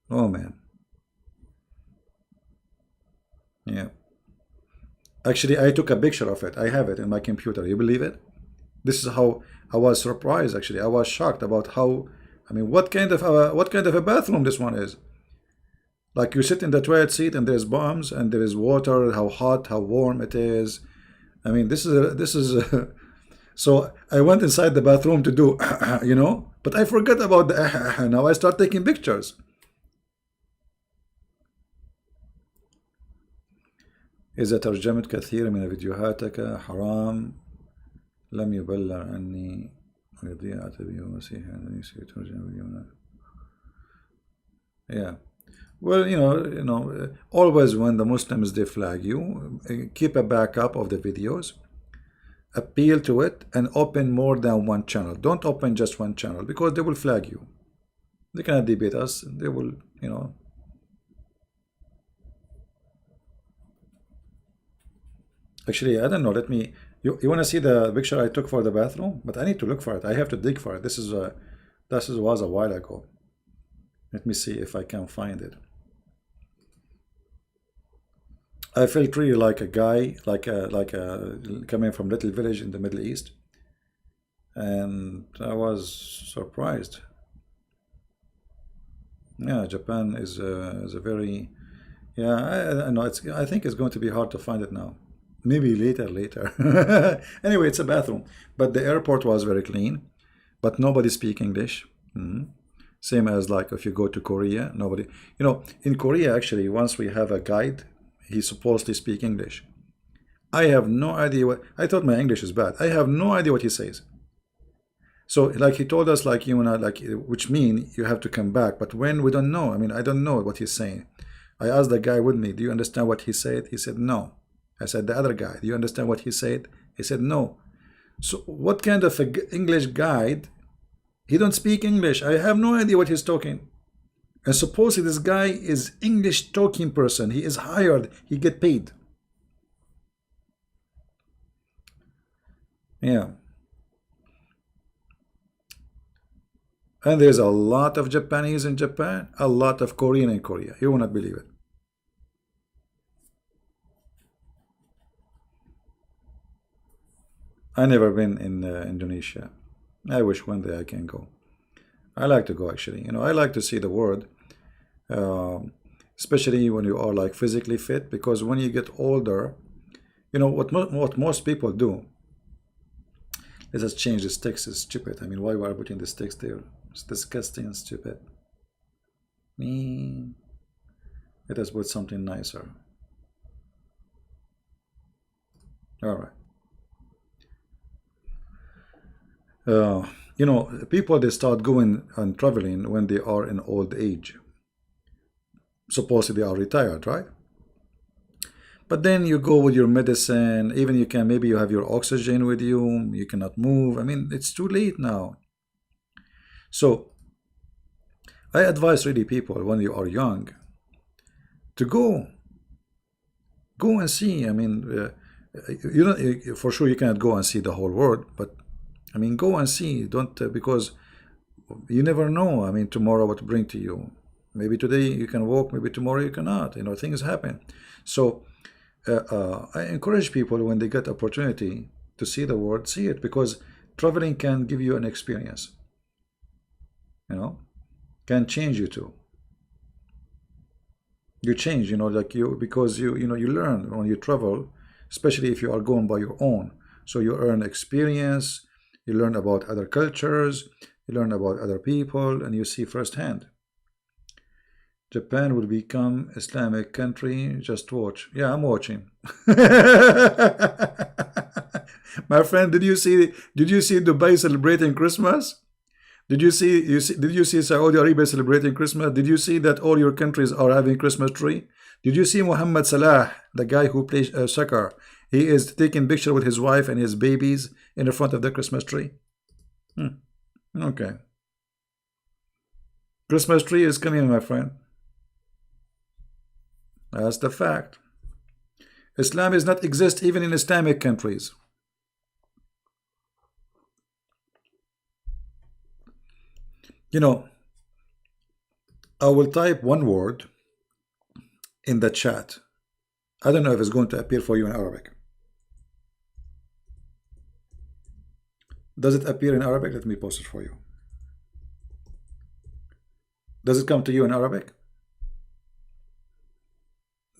Oh man, yeah. Actually, I took a picture of it. I have it in my computer. You believe it? This is how I was surprised. Actually, I was shocked about how. I mean, what kind of a bathroom this one is? Like, you sit in the toilet seat and there's bombs and there is water. How hot, how warm it is. I mean, this is. So I went inside the bathroom to do, But I forgot about the now I start taking pictures. إذا ترجمت كثير من فيديوهاتك حرام لم يبلغ عني ويضيع تبيه مسيح ترجم فيديوهات. Yeah. Well, always when the Muslims they flag you, keep a backup of the videos, appeal to it, and open more than one channel. Don't open just one channel because they will flag you. They cannot debate us. They will, Actually, I don't know. Let me. You want to see the picture I took for the bathroom? But I need to look for it. I have to dig for it. This was a while ago. Let me see if I can find it. I felt really like a guy, like a coming from little village in the Middle East, and I was surprised. Yeah, Japan is a very, yeah. I know I think it's going to be hard to find it now. Maybe later. Anyway, it's a bathroom, but the airport was very clean, but nobody speak English. Same as like if you go to Korea, nobody. In Korea actually, once we have a guide, he's supposed to speak English. I have no idea what. I thought my English is bad. I have no idea what he says. So like he told us like which mean you have to come back. But when we don't know, I mean I don't know what he's saying. I asked the guy with me, do you understand what he said? He said no. I said the other guy, do you understand what he said? He said no. So what kind of English guide? He don't speak English. I have no idea what he's talking. And supposedly this guy is English talking person. He is hired. He get paid. Yeah. And there's a lot of Japanese in Japan, a lot of Korean in Korea. You will not believe it. I never been in Indonesia. I wish one day I can go. I like to go actually. I like to see the world, especially when you are like physically fit. Because when you get older, what most people do. Let's just change this text. It's stupid. I mean, why we are putting this text there? It's disgusting and stupid. Let us put something nicer. All right. People they start going and traveling when they are in old age. Supposedly they are retired, right? But then you go with your medicine, even maybe you have your oxygen with you, you cannot move. I mean, it's too late now. So I advise really people when you are young to go and see. I mean, for sure you cannot go and see the whole world, but I mean, go and see. Don't because you never know. I mean, tomorrow what to bring to you. Maybe today you can walk, maybe tomorrow you cannot. Things happen. So I encourage people when they get opportunity to see the world, see it, because traveling can give you an experience. Can change you too. You change, because you learn when you travel, especially if you are going by your own. So you earn experience. You learn about other cultures, you learn about other people, and you see firsthand. Japan will become Islamic country. Just watch. Yeah, I'm watching. My friend, did you see Dubai celebrating Christmas? Did you see Saudi Arabia celebrating Christmas? Did you see that all your countries are having Christmas tree? Did you see Muhammad Salah, the guy who plays soccer? He is taking picture with his wife and his babies in the front of the Christmas tree. Okay. Christmas tree is coming, my friend. That's the fact. Islam does not exist even in Islamic countries. I will type one word in the chat. I don't know if it's going to appear for you in Arabic. Does it appear in Arabic? Let me post it for you. Does it come to you in Arabic?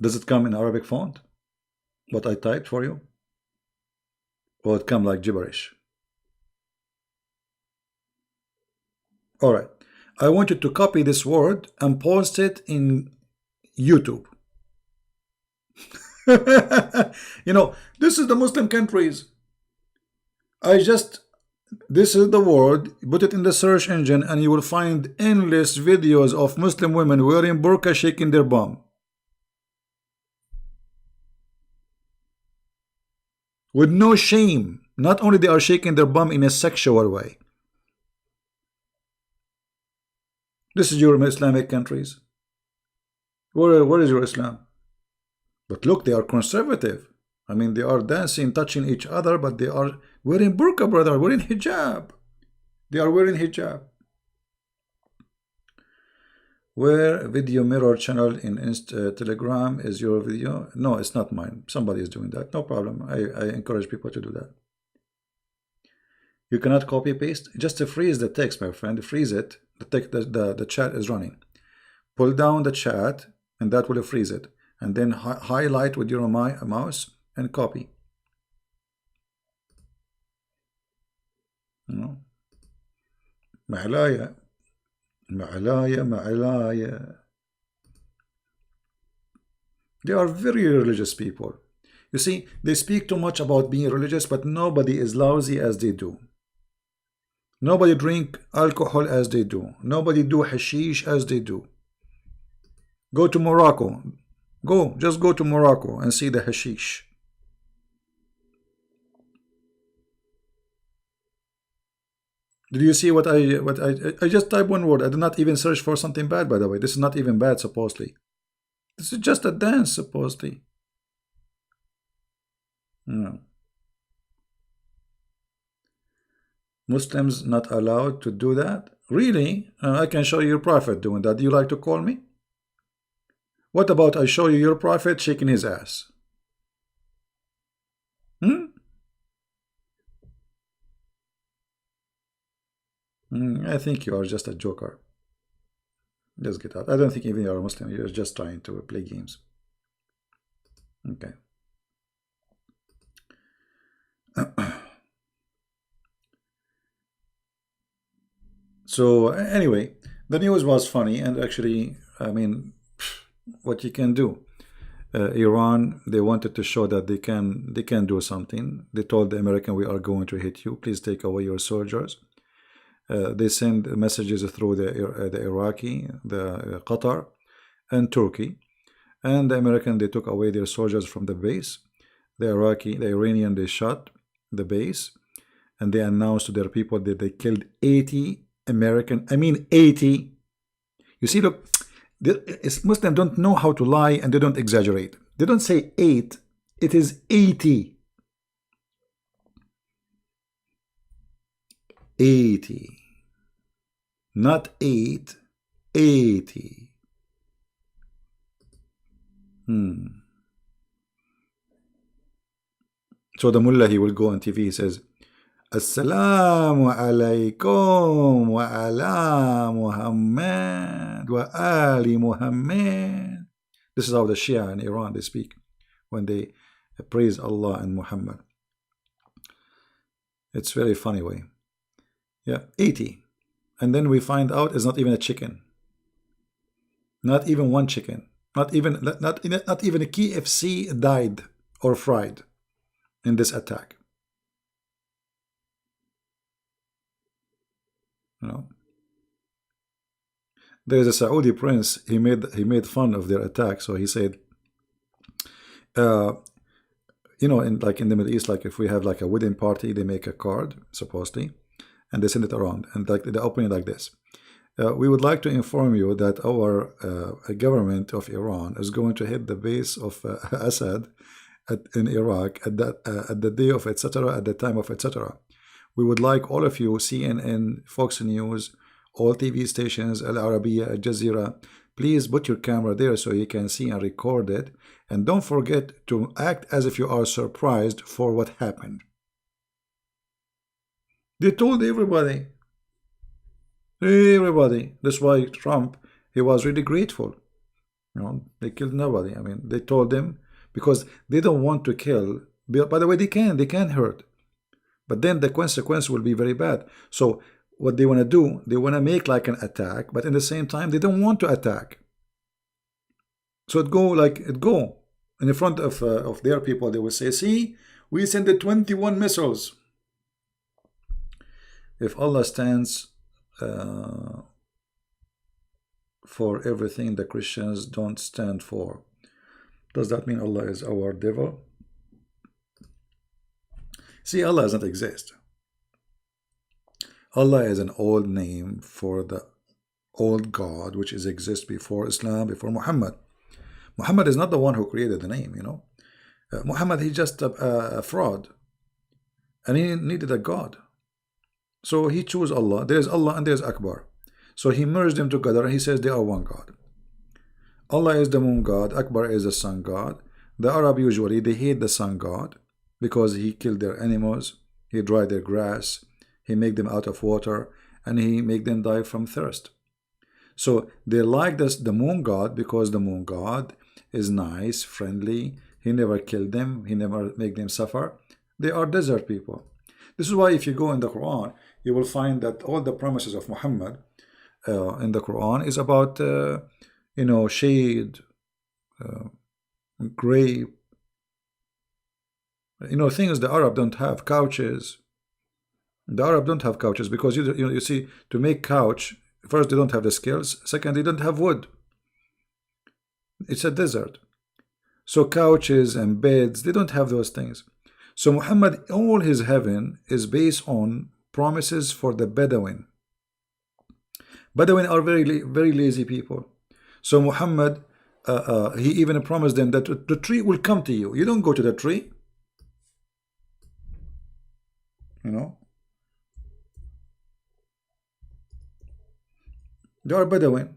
Does it come in Arabic font? What I typed for you? Or it come like gibberish? All right. I want you to copy this word and post it in YouTube. This is the Muslim countries. This is the word, put it in the search engine, and you will find endless videos of Muslim women wearing burqa shaking their bum. With no shame. Not only they are shaking their bum in a sexual way. This is your Islamic countries. Where is your Islam? But look, they are conservative. I mean, they are dancing, touching each other, but they are wearing burqa, brother, wearing hijab. They are wearing hijab. Where video mirror channel in Telegram is your video? No, it's not mine. Somebody is doing that. No problem. I encourage people to do that. You cannot copy paste. Just to freeze the text, my friend. Freeze it. The chat is running. Pull down the chat, and that will freeze it. And then highlight with your mouse and copy. Ma'alaya. They are very religious people. You see, they speak too much about being religious, but nobody is lousy as they do. Nobody drink alcohol as they do. Nobody do hashish as they do. Go to Morocco. Just go to Morocco and see the hashish. Did you see what I just typed one word? I did not even search for something bad, by the way. This is not even bad, supposedly. This is just a dance, supposedly. No. Muslims not allowed to do that? Really? I can show you your prophet doing that. Do you like to call me? What about I show you your prophet shaking his ass? I think you are just a joker. Just get out. I don't think even you are a Muslim. You're just trying to play games. Okay. So anyway, the news was funny, and actually, I mean, what you can do. Iran, they wanted to show that they can do something. They told the American, we are going to hit you. Please take away your soldiers. They send messages through the Iraqi, the Qatar, and Turkey. And the American, they took away their soldiers from the base. The Iranian, they shot the base, and they announced to their people that they killed 80 American. I mean 80. You see, look, Muslims don't know how to lie, and they don't exaggerate. They don't say 8. It is 80. 80. Not 8. 80. So the mullah, he will go on TV, he says, Assalamu alaikum wa ala Muhammad wa ali Muhammad. This is how the Shia in Iran, they speak when they praise Allah and Muhammad. It's very funny way. Yeah, 80. And then we find out it's not even a chicken. Not even one chicken. Not even a KFC died or fried in this attack. You know, there is a Saudi prince. He made fun of their attack. So he said, you know, in the Middle East, like if we have like a wedding party, they make a card supposedly, and they send it around, and like they open it like this. We would like to inform you that our government of Iran is going to hit the base of Assad in Iraq at the day of etc. at the time of etc. We would like all of you, CNN, Fox News, all TV stations, Al Arabiya, Al Jazeera, please put your camera there so you can see and record it, and don't forget to act as if you are surprised for what happened. They told everybody. That's why Trump, he was really grateful. You know, they killed nobody. I mean, they told them because they don't want to kill. By the way, they can hurt, but then the consequence will be very bad. So what they want to do, they want to make like an attack, but in the same time, they don't want to attack. So it go in the front of their people. They will say, see, we sent the 21 missiles. If Allah stands for everything the Christians don't stand for, does that mean Allah is our devil? See, Allah doesn't exist. Allah is an old name for the old God which is exist before Islam, before Muhammad. Muhammad is not the one who created the name, you know. Muhammad, he's just a fraud, and he needed a God. So he chose Allah. There's Allah and there's Akbar. So he merged them together and he says they are one God. Allah is the moon God, Akbar is the sun God. The Arab usually, they hate the sun God because he killed their animals, he dried their grass, he make them out of water, and he make them die from thirst. So they like this, the moon God, because the moon God is nice, friendly, he never killed them, he never make them suffer. They are desert people. This is why if you go in the Quran, you will find that all the promises of Muhammad in the Quran is about you know, shade, grape, you know, things the Arab don't have. Couches. The Arab don't have couches because you see, to make couch, first they don't have the skills, second they don't have wood. It's a desert. So couches and beds, they don't have those things. So Muhammad, all his heaven is based on promises for the Bedouin. Bedouin are very lazy people. So Muhammad, he even promised them that the tree will come to you. You don't go to the tree. You know. They are Bedouin.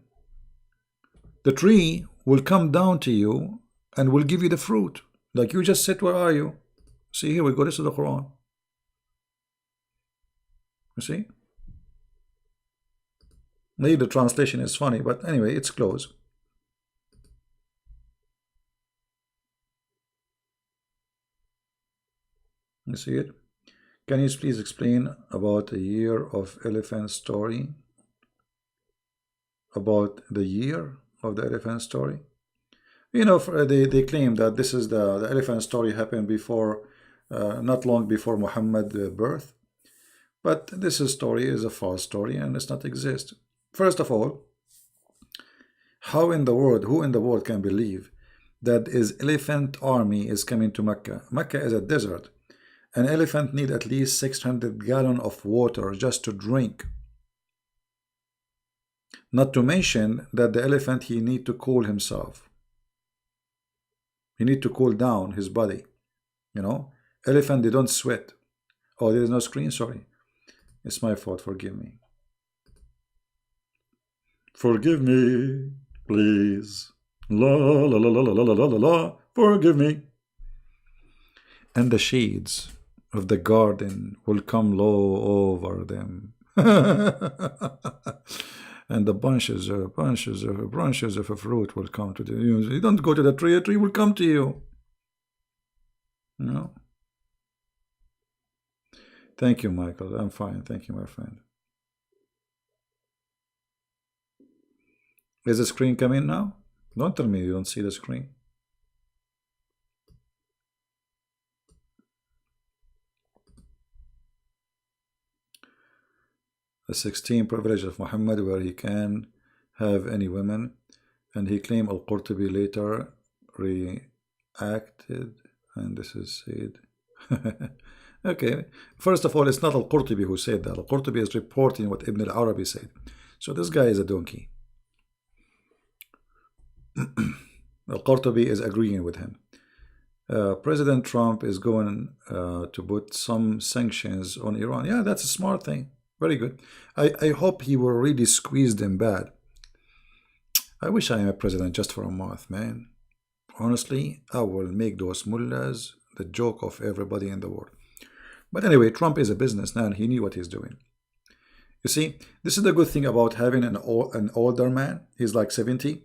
The tree will come down to you and will give you the fruit. Like you just said, where are you? See, here we go. This is the Quran. You see? Maybe the translation is funny, but anyway, it's close. You see it? Can you please explain about the year of elephant story? About the year of the elephant story? You know, they claim that this is the elephant story happened before, not long before Muhammad's birth. But this story is a false story and does not exist. First of all, who in the world can believe that his elephant army is coming to Mecca? Mecca is a desert. An elephant needs at least 600 gallons of water just to drink. Not to mention that the elephant, he need to cool himself. He need to cool down his body. You know, elephant, they don't sweat. Oh, there is no screen, sorry. It's my fault, forgive me. Forgive me, please. La la la la la la la la la. Forgive me. And the shades of the garden will come low over them. And the branches of a fruit will come to you. You don't go to the tree, a tree will come to you. No. Thank you, Michael. I'm fine. Thank you, my friend. Is the screen coming now? Don't tell me you don't see the screen. The 16 privilege of Muhammad, where he can have any women, and he claimed Al-Qurtubi later reacted, and this is said. Okay, first of all, it's not Al-Qurtubi who said that. Al-Qurtubi is reporting what Ibn al-Arabi said. So this guy is a donkey. Al-Qurtubi is agreeing with him. President Trump is going to put some sanctions on Iran. Yeah, that's a smart thing. Very good. I hope he will really squeeze them bad. I wish I am a president just for a month, man. Honestly, I will make those mullahs the joke of everybody in the world. But anyway, Trump is a businessman. He knew what he's doing. You see, this is the good thing about having an older man. He's like 70.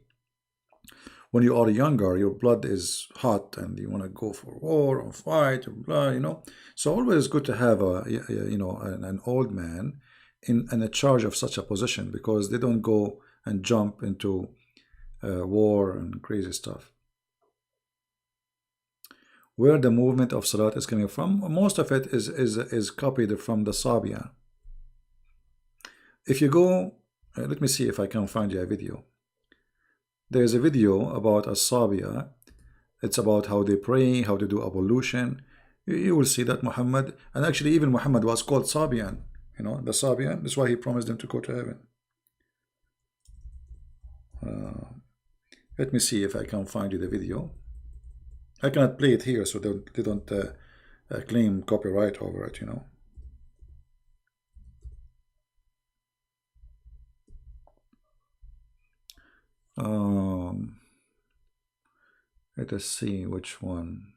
When you are younger, your blood is hot and you want to go for war or fight, or blah, you know. So always good to have an old man in a charge of such a position, because they don't go and jump into war and crazy stuff. Where the movement of Salat is coming from, most of it is copied from the Sabian. If you go, let me see if I can find you a video. There's a video about As-Sabia. It's about how they pray, how they do ablution. You will see that Muhammad, and actually even Muhammad was called Sabian. You know, the Sabian. That's why he promised them to go to heaven. Let me see if I can find you the video. I cannot play it here, so they don't claim copyright over it, you know. Let us see which one.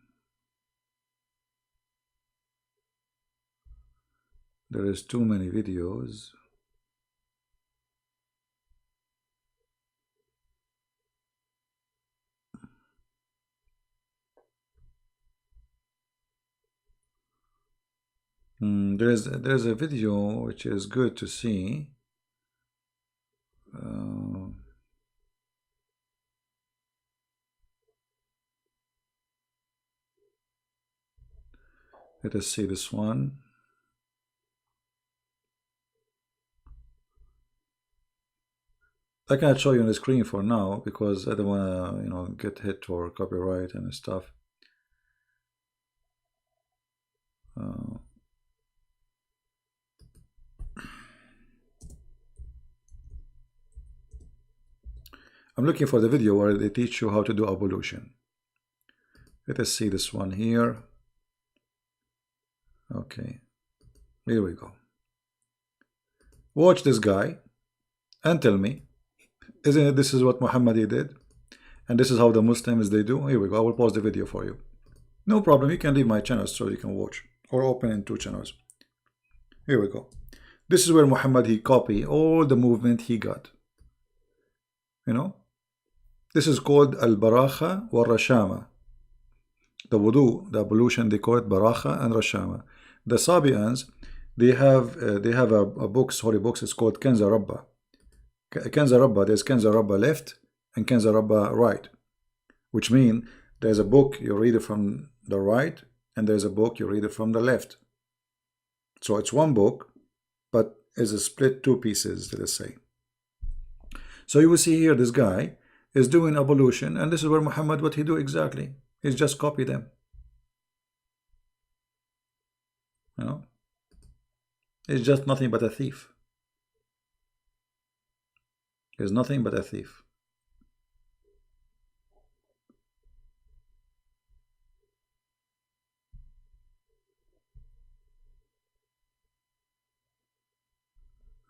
There is too many videos. There's a video which is good to see. Let us see this one. I cannot show you on the screen for now because I don't want to, you know, get hit for copyright and stuff. I'm looking for the video where they teach you how to do ablution. Let us see this one here. Okay, here we go. Watch this guy and tell me, isn't it this is what Muhammad did? And this is how the Muslims they do? Here we go. I will pause the video for you. No problem. You can leave my channel so you can watch, or open in 2 channels. Here we go. This is where Muhammad he copy all the movement he got. You know, this is called al-barakha wa rashama. The wudu, the ablution, they call it barakha and rashama. The Sabians, they have a books, holy books. It's called Kanza Rabba. Kanza Rabba. There's Kanza Rabba left and Kanza Rabba right, which mean there's a book you read it from the right, and there's a book you read it from the left. So it's one book, but it's a split 2 pieces, let us say. So you will see here this guy is doing ablution, and this is where Muhammad, what he do exactly? He's just copy them. You know, he's just nothing but a thief. He's nothing but a thief.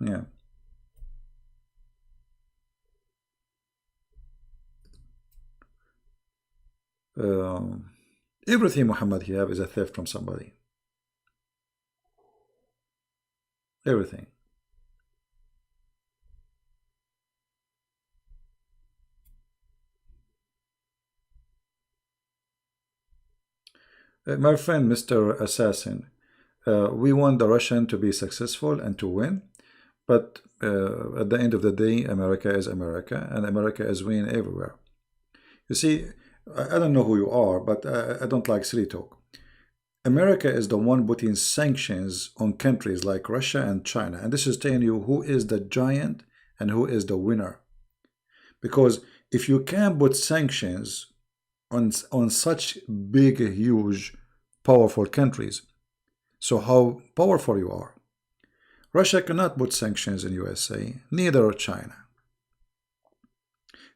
Yeah. Everything Muhammad he have is a theft from somebody. Everything. My friend Mr. Assassin, we want the Russian to be successful and to win, but at the end of the day, America is America, and America is winning everywhere. You see, I don't know who you are, but I don't like silly talk. America is the one putting sanctions on countries like Russia and China, and this is telling you who is the giant and who is the winner. Because if you can put sanctions on such big, huge, powerful countries, so how powerful you are. Russia cannot put sanctions in USA, neither China.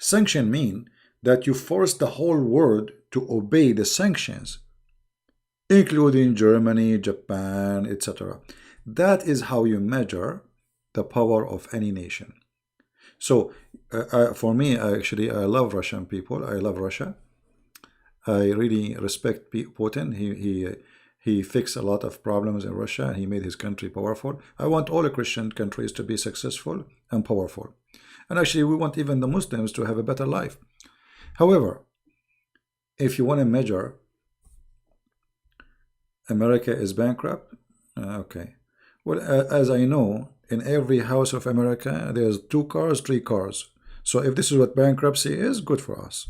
Sanction mean that you force the whole world to obey the sanctions, including Germany, Japan, etc. That is how you measure the power of any nation. So for me, I love Russian people. I love Russia. I really respect Putin. He fixed a lot of problems in Russia. He made his country powerful. I want all the Christian countries to be successful and powerful. And actually, we want even the Muslims to have a better life. However, if you want to measure America is bankrupt, okay. Well, as I know, in every house of America, there's 2 cars, 3 cars. So if this is what bankruptcy is, good for us.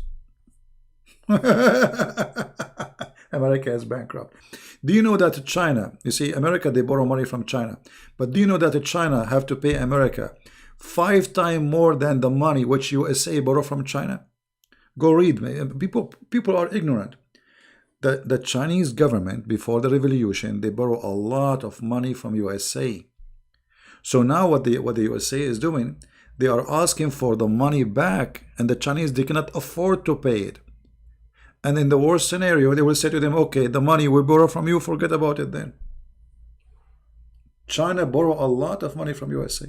America is bankrupt. Do you know that China, you see, America, they borrow money from China. But do you know that China have to pay America 5 times more than the money which USA borrow from China? Go read. People are ignorant. The Chinese government, before the revolution, they borrow a lot of money from USA. So now what the USA is doing, they are asking for the money back, and the Chinese, they cannot afford to pay it. And in the worst scenario, they will say to them, okay, the money we borrow from you, forget about it then. China borrow a lot of money from USA.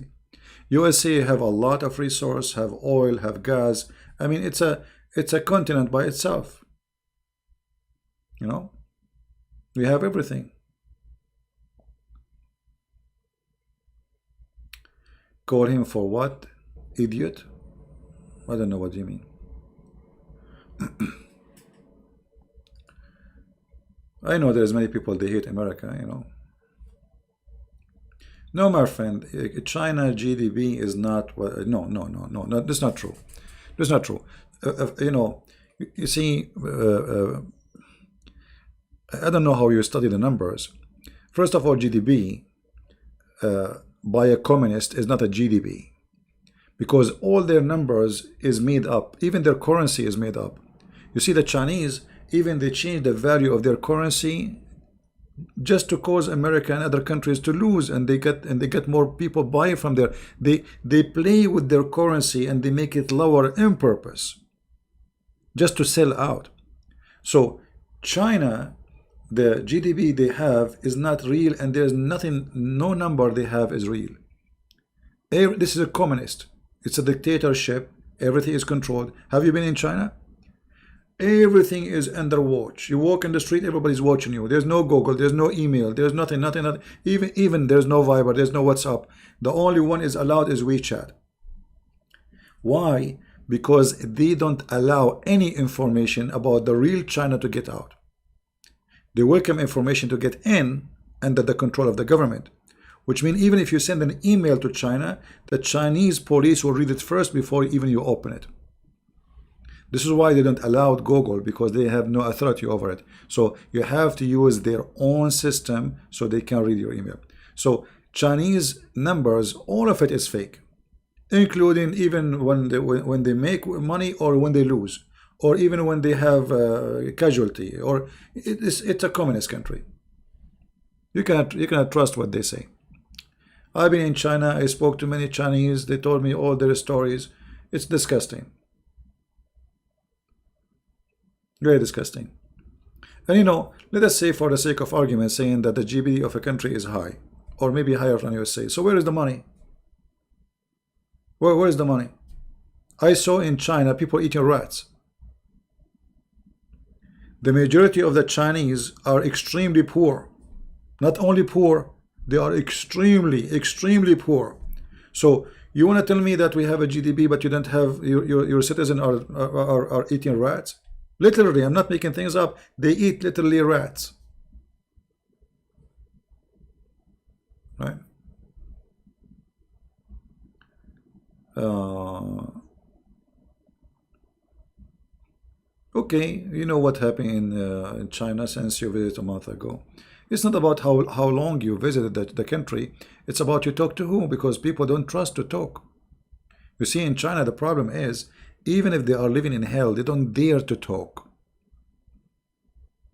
USA have a lot of resource, have oil, have gas. I mean, it's a continent by itself. You know, we have everything. Call him for what? Idiot? I don't know what you mean. I know there's many people, they hate America, you know. No, my friend, China GDP is not, no, that's not true. That's not true. You know, you see, I don't know how you study the numbers. First of all, GDP by a communist is not a GDP, because all their numbers is made up. Even their currency is made up. You see, the Chinese, even they change the value of their currency just to cause America and other countries to lose, and they get more people buying from there. They play with their currency and they make it lower on purpose, just to sell out. So China, the GDP they have is not real, and there's nothing, no number they have is real. This is a communist. It's a dictatorship. Everything is controlled. Have you been in China? Everything is under watch. You walk in the street, everybody's watching you. There's no Google, there's no email, there's nothing. Even there's no Viber, there's no WhatsApp. The only one is allowed is WeChat. Why? Because they don't allow any information about the real China to get out. They welcome information to get in under the control of the government, which means even if you send an email to China, the Chinese police will read it first before even you open it. This is why they don't allow Google, because they have no authority over it. So you have to use their own system so they can read your email. So Chinese numbers, all of it is fake, including even when they make money or when they lose, or even when they have casualty, or it's a communist country. You cannot trust what they say. I've been in China. I spoke to many Chinese. They told me all their stories. It's disgusting. Very disgusting. And you know, let us say for the sake of argument, saying that the GDP of a country is high, or maybe higher than USA. So where is the money? Where is the money? I saw in China people eating rats. The majority of the Chinese are extremely poor. Not only poor, they are extremely poor. So you want to tell me that we have a GDP, but you don't have your citizens are eating rats? Literally, I'm not making things up. They eat literally rats. Right? Okay, you know what happened in China since you visited a month ago. It's not about how long you visited the country. It's about you talk to whom, because people don't trust to talk. You see, in China, the problem is, even if they are living in hell, they don't dare to talk.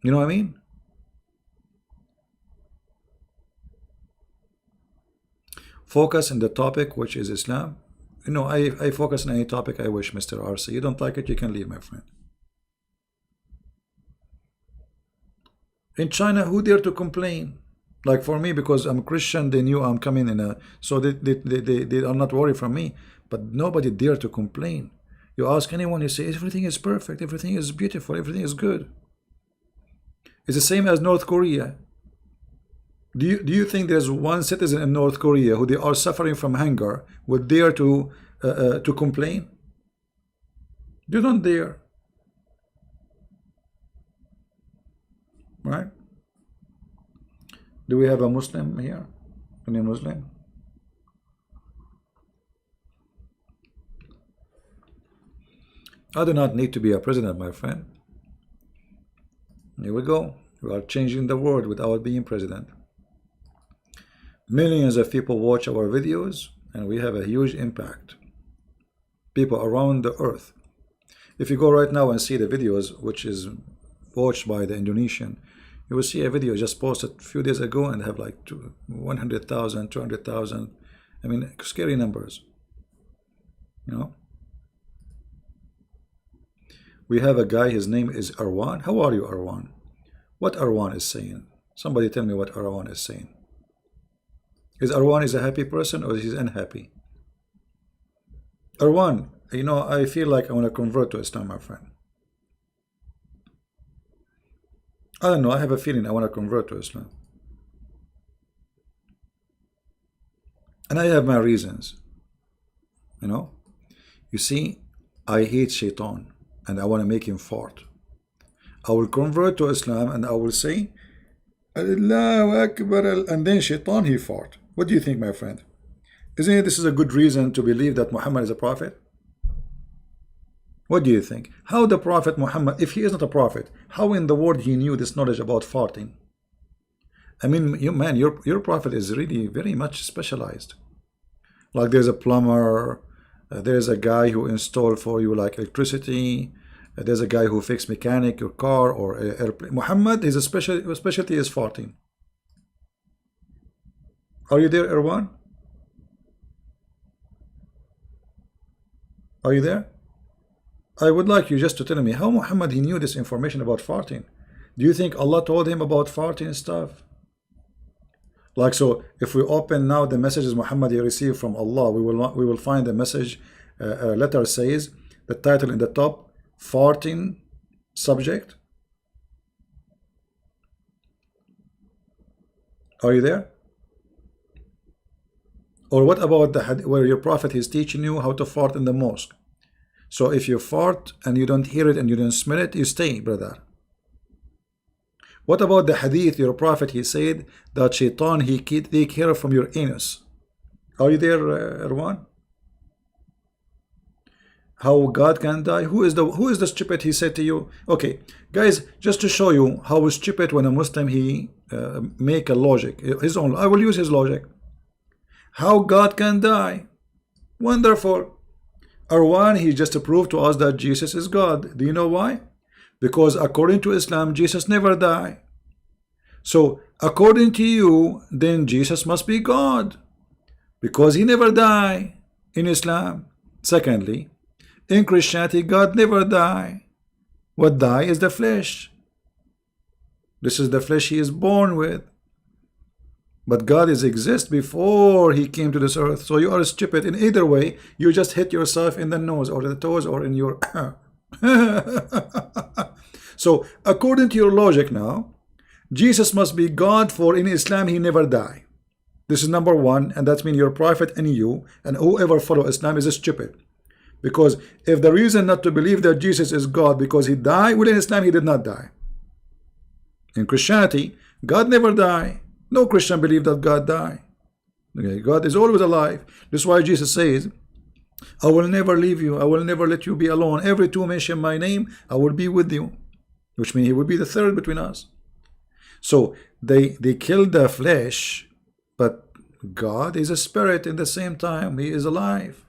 You know what I mean? Focus on the topic, which is Islam. You know, I focus on any topic I wish, Mr. RC. You don't like it, you can leave, my friend. In China, who dare to complain? Like for me, because I'm Christian, they knew I'm coming in so they are not worried from me. But nobody dare to complain. You ask anyone, you say everything is perfect, everything is beautiful, everything is good. It's the same as North Korea. Do you think there's one citizen in North Korea who they are suffering from hunger would dare to complain? They don't dare. Right? Do we have a Muslim here? Sunni Muslim. I do not need to be a president, my friend. Here we go. We are changing the world without being president. Millions of people watch our videos and we have a huge impact. People around the earth. If you go right now and see the videos, which is watched by the Indonesian, you will see a video just posted a few days ago and have like 100,000, 200,000. I mean, scary numbers. You know? We have a guy, his name is Arwan. How are you, Arwan? What Arwan is saying? Somebody tell me what Arwan is saying. Is Arwan is a happy person or is he unhappy? Arwan, you know, I feel like I want to convert to Islam, my friend. I don't know, I have a feeling I want to convert to Islam. And I have my reasons. You know? You see, I hate Shaitan and I want to make him fart. I will convert to Islam and I will say, Allahu Akbar, and then Shaitan, he fart. What do you think, my friend? Isn't it this is a good reason to believe that Muhammad is a prophet? What do you think? How the Prophet Muhammad, if he is not a prophet, how in the world he knew this knowledge about farting? I mean, your prophet is really very much specialized. Like there's a plumber, there's a guy who installed for you like electricity, there's a guy who fixed mechanic your car or airplane. Muhammad, his specialty is farting. Are you there, Erwan? Are you there? I would like you just to tell me how Muhammad he knew this information about farting. Do you think Allah told him about farting stuff? Like, so if we open now the messages Muhammad he received from Allah, we will find the message letter says the title in the top, farting subject. Are you there? Or what about the hadith where your prophet is teaching you how to fart in the mosque? So if you fart and you don't hear it and you don't smell it, you stay, brother. What about the hadith your prophet he said that Shaitan he take care from your anus? Are you there, Erwan? How God can die? Who is the stupid he said to you? Okay, guys, just to show you how stupid when a Muslim he make a logic his own. I will use his logic. How God can die? Wonderful. Arwan, he just proved to us that Jesus is God. Do you know why? Because according to Islam, Jesus never died. So according to you, then Jesus must be God, because he never died in Islam. Secondly, in Christianity, God never died. What die is the flesh. This is the flesh he is born with. But God is exist before he came to this earth. So you are stupid. In either way, you just hit yourself in the nose or the toes or in your So according to your logic now, Jesus must be God, for in Islam he never died. This is number one, and that means your prophet and you and whoever follow Islam is stupid. Because if the reason not to believe that Jesus is God because he died, well, in Islam he did not die. In Christianity, God never died. No Christian believe that God died. Okay, God is always alive. This is why Jesus says, I will never leave you. I will never let you be alone. Every two mention my name, I will be with you. Which means he will be the third between us. So they killed the flesh, but God is a spirit in the same time. He is alive.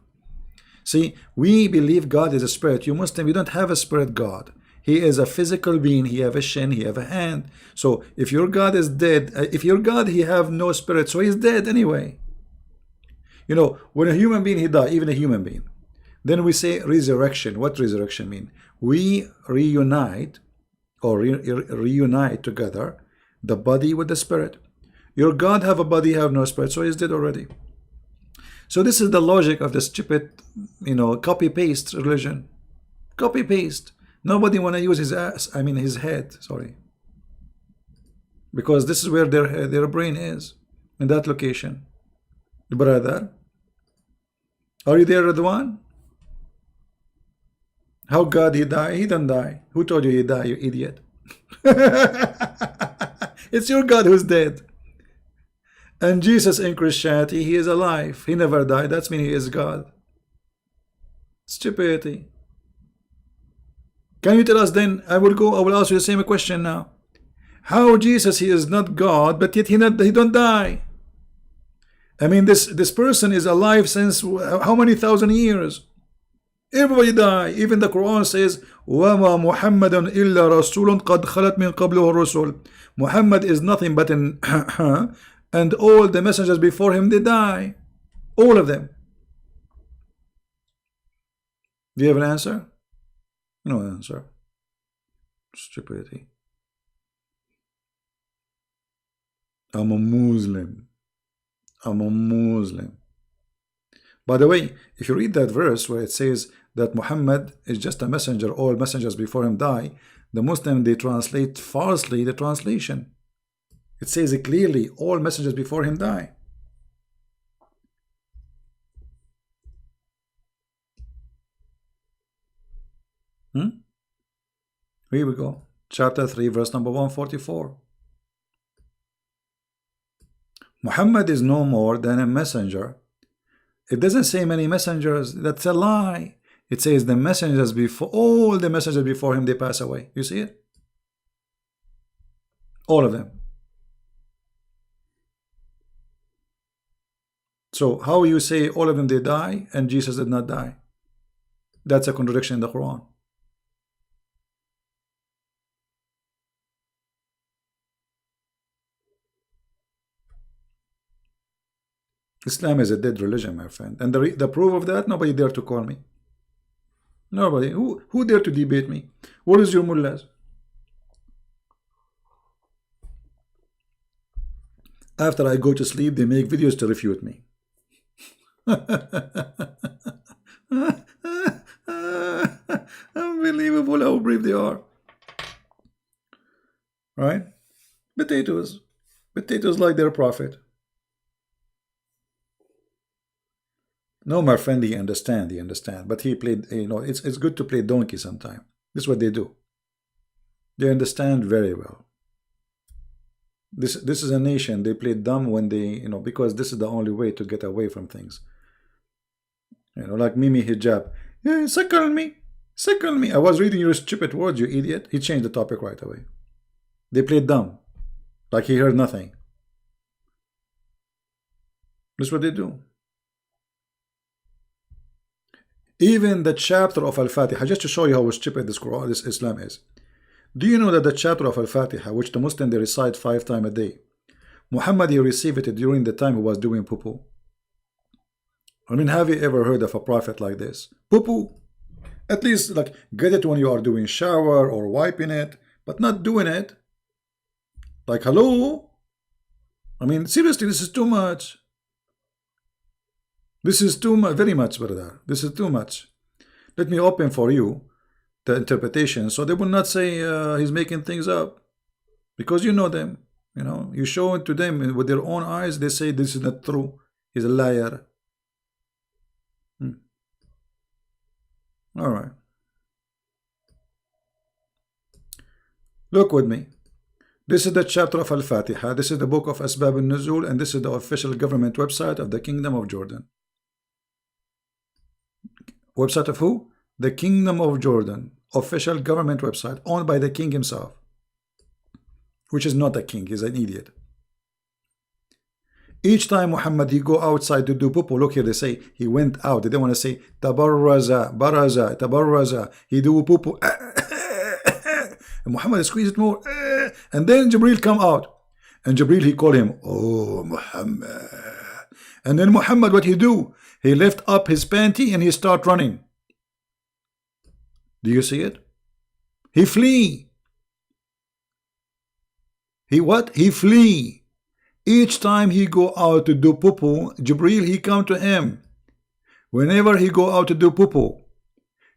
See, we believe God is a spirit. You Muslim, you don't have a spirit God. He is a physical being. He have a shin, he have a hand. So if your God is dead, if your God he have no spirit, so he's dead anyway. You know, when a human being he die, even a human being, then we say resurrection. What resurrection mean? We reunite or reunite together the body with the spirit. Your God have a body, have no spirit, so he's dead already. So this is the logic of the stupid, you know, copy-paste religion. Copy-paste. Nobody want to use his ass, I mean his head, sorry. Because this is where their brain is, in that location. Brother, are you there, Radwan? How God he die? He don't die. Who told you he die, you idiot? It's your God who's dead. And Jesus in Christianity, he is alive. He never died. That's mean he is God. Stupidity. Can you tell us then? I will ask you the same question now. How Jesus, he is not God, but yet he don't die. I mean, this person is alive since how many thousand years? Everybody die. Even the Quran says, وَمَا مُحَمَّدٌ إِلَّا رَسُولٌ قَدْ خَلَتْ مِنْ قَبْلِهِ الرُّسُلُ. Muhammad is nothing but an and all the messengers before him, they die. All of them. Do you have an answer? No answer. Stupidity. I'm a Muslim. I'm a Muslim. By the way, if you read that verse where it says that Muhammad is just a messenger, all messengers before him die, the Muslim, they translate falsely the translation. It says it clearly, all messengers before him die. Here we go. Chapter 3, verse number 144. Muhammad is no more than a messenger. It doesn't say many messengers. That's a lie. It says the messengers before, all the messengers before him, they pass away. You see it? All of them. So how you say all of them they die and Jesus did not die? That's a contradiction in the Quran. Islam is a dead religion, my friend. And the proof of that, nobody dare to call me. Nobody. Who dare to debate me? What is your mullahs? After I go to sleep, they make videos to refute me. Unbelievable how brave they are. Right? Potatoes. Potatoes like their prophet. No, my friend, he understand. But he played, it's good to play donkey sometime. This is what they do. They understand very well. This is a nation, they play dumb when they, because this is the only way to get away from things. Like Mimi Hijab. Yeah, suckle me. Suckle me. I was reading your stupid words, you idiot. He changed the topic right away. They played dumb. Like he heard nothing. That's what they do. Even the chapter of Al-Fatiha, just to show you how stupid this Quran, this Islam is. Do you know that the chapter of Al-Fatiha, which the Muslim they recite 5 times a day, Muhammad he received it during the time he was doing poo-poo? I mean, have you ever heard of a prophet like this? Poo-poo. At least like get it when you are doing shower or wiping it, but not doing it. Like, hello? I mean, seriously, this is too much. This is too much, very much, brother. This is too much. Let me open for you the interpretation so they will not say he's making things up. Because you know them. You show it to them with their own eyes, they say this is not true. He's a liar. All right. Look with me. This is the chapter of Al-Fatiha. This is the book of Asbab al-Nuzul, and this is the official government website of the Kingdom of Jordan. Website of who? The Kingdom of Jordan. Official government website owned by the king himself. Which is not a king, he's an idiot. Each time Muhammad he go outside to do poo-poo, look here, they say he went out. They don't want to say tabarraza, baraza, tabarraza. He do poo-poo. And Muhammad squeezed it more. And then Jibril come out. And Jibril he called him, oh Muhammad. And then Muhammad what he do? He lift up his panty and he start running. Do you see it? He flee. He what? He flee. Each time he go out to do poo-poo, Jibril he come to him. Whenever he go out to do poo-poo,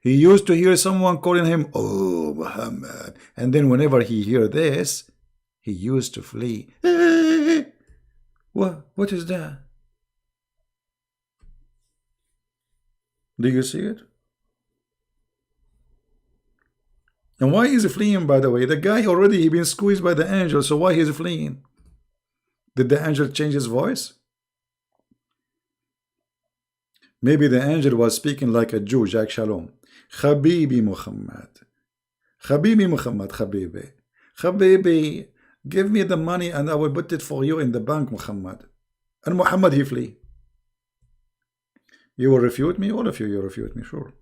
he used to hear someone calling him, oh Muhammad. And then whenever he hear this, he used to flee. What is that? Do you see it? And why is he fleeing, by the way? The guy already he been squeezed by the angel, so why is he fleeing? Did the angel change his voice? Maybe the angel was speaking like a Jew, Jack Shalom. Habibi Muhammad. Habibi Muhammad, Habibi. Habibi, give me the money and I will put it for you in the bank, Muhammad. And Muhammad, he flee. You will refute me? All of you refute me, sure.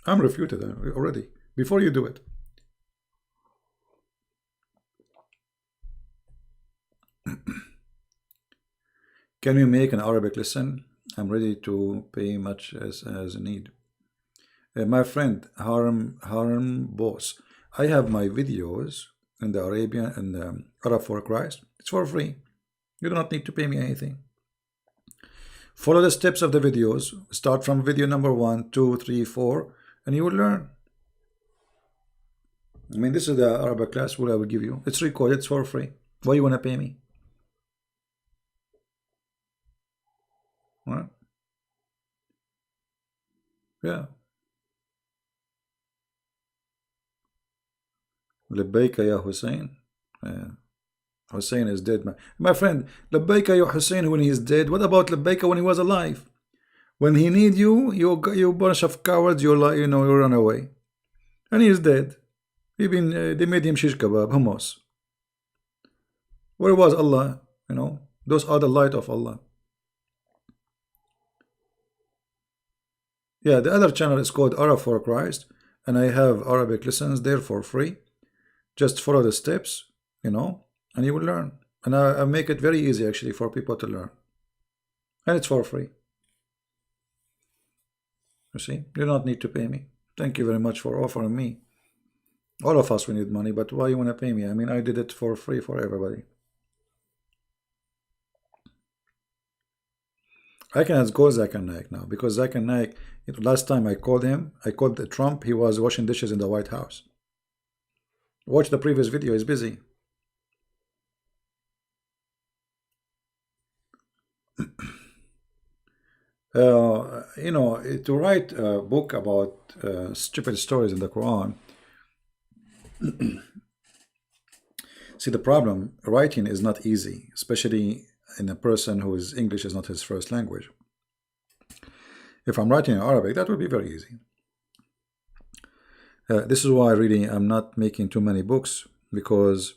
I'm refuted already, before you do it. Can you make an Arabic lesson? I'm ready to pay much as need. My friend Harm Boss, I have my videos in the Arabian and Arab for Christ. It's for free. You do not need to pay me anything. Follow the steps of the videos. Start from video number 1, 2, 3, 4, and you will learn. I mean, this is the Arabic class what I will give you. It's recorded. It's for free. Why you want to pay me? What? Yeah. Labbaika ya Hussein. Hussein is dead, my friend. Labbaika ya Hussein when he is dead. What about Labbaika when he was alive? When he need you, you bunch of cowards, you run away. And he is dead. They made him shish kebab, hummus. Where was Allah? Those are the light of Allah. Yeah, the other channel is called Arab for Christ, and I have Arabic lessons there for free. Just follow the steps, and you will learn. And I make it very easy actually for people to learn. And it's for free. You see, you do not need to pay me. Thank you very much for offering me. All of us, we need money, but why you want to pay me? I mean, I did it for free for everybody. I can ask go Zakir Naik now, because Zakir Naik, last time I called him, I called Trump, he was washing dishes in the White House. Watch the previous video, he's busy. To write a book about stupid stories in the Quran, see, the problem, writing is not easy, especially in a person whose English is not his first language. If I'm writing in Arabic, that would be very easy. This is why really I'm not making too many books, because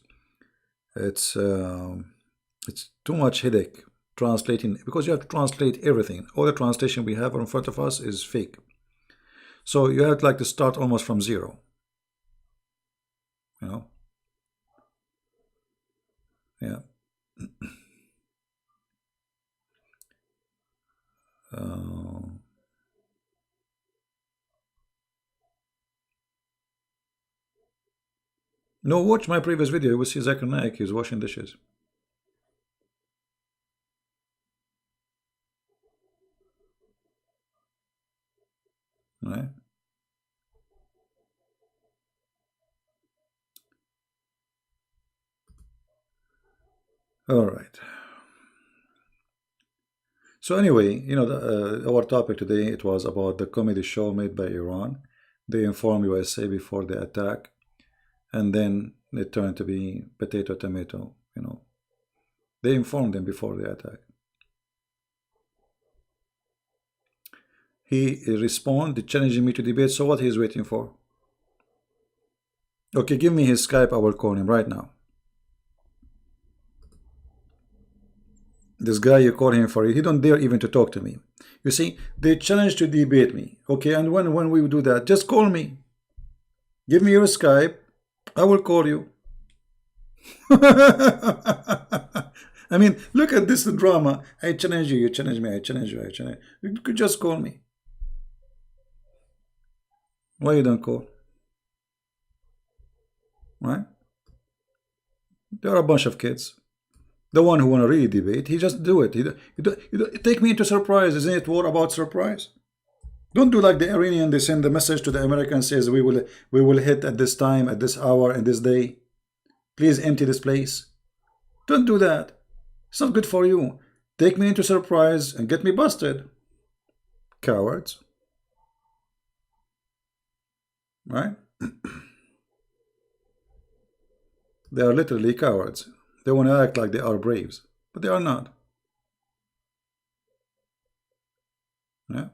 it's too much headache translating, because you have to translate everything. All the translation we have in front of us is fake. So you have to start almost from zero. Yeah. No, watch my previous video. You will see Zakir Naik is washing dishes. Right? All right. So anyway, our topic today, it was about the comedy show made by Iran. They informed USA before the attack, and then it turned to be potato, tomato, They informed them before the attack. He responded, challenging me to debate, so what he's waiting for? Okay, give me his Skype, I will call him right now. This guy, you call him for it, he don't dare even to talk to me. You see, they challenge to debate me. Okay, and when we do that, just call me. Give me your Skype, I will call you. I mean, look at this drama. I challenge you, you challenge me, I challenge you, I challenge you. You could just call me. Why you don't call? Right? There are a bunch of kids. The one who want to really debate, he just do it. You take me into surprise. Isn't it war about surprise? Don't do like the Iranian. They send the message to the Americans, says we will hit at this time, at this hour, and this day. Please empty this place. Don't do that. It's not good for you. Take me into surprise and get me busted. Cowards. Right? They are literally cowards. They want to act like they are braves. but they are not. Yeah.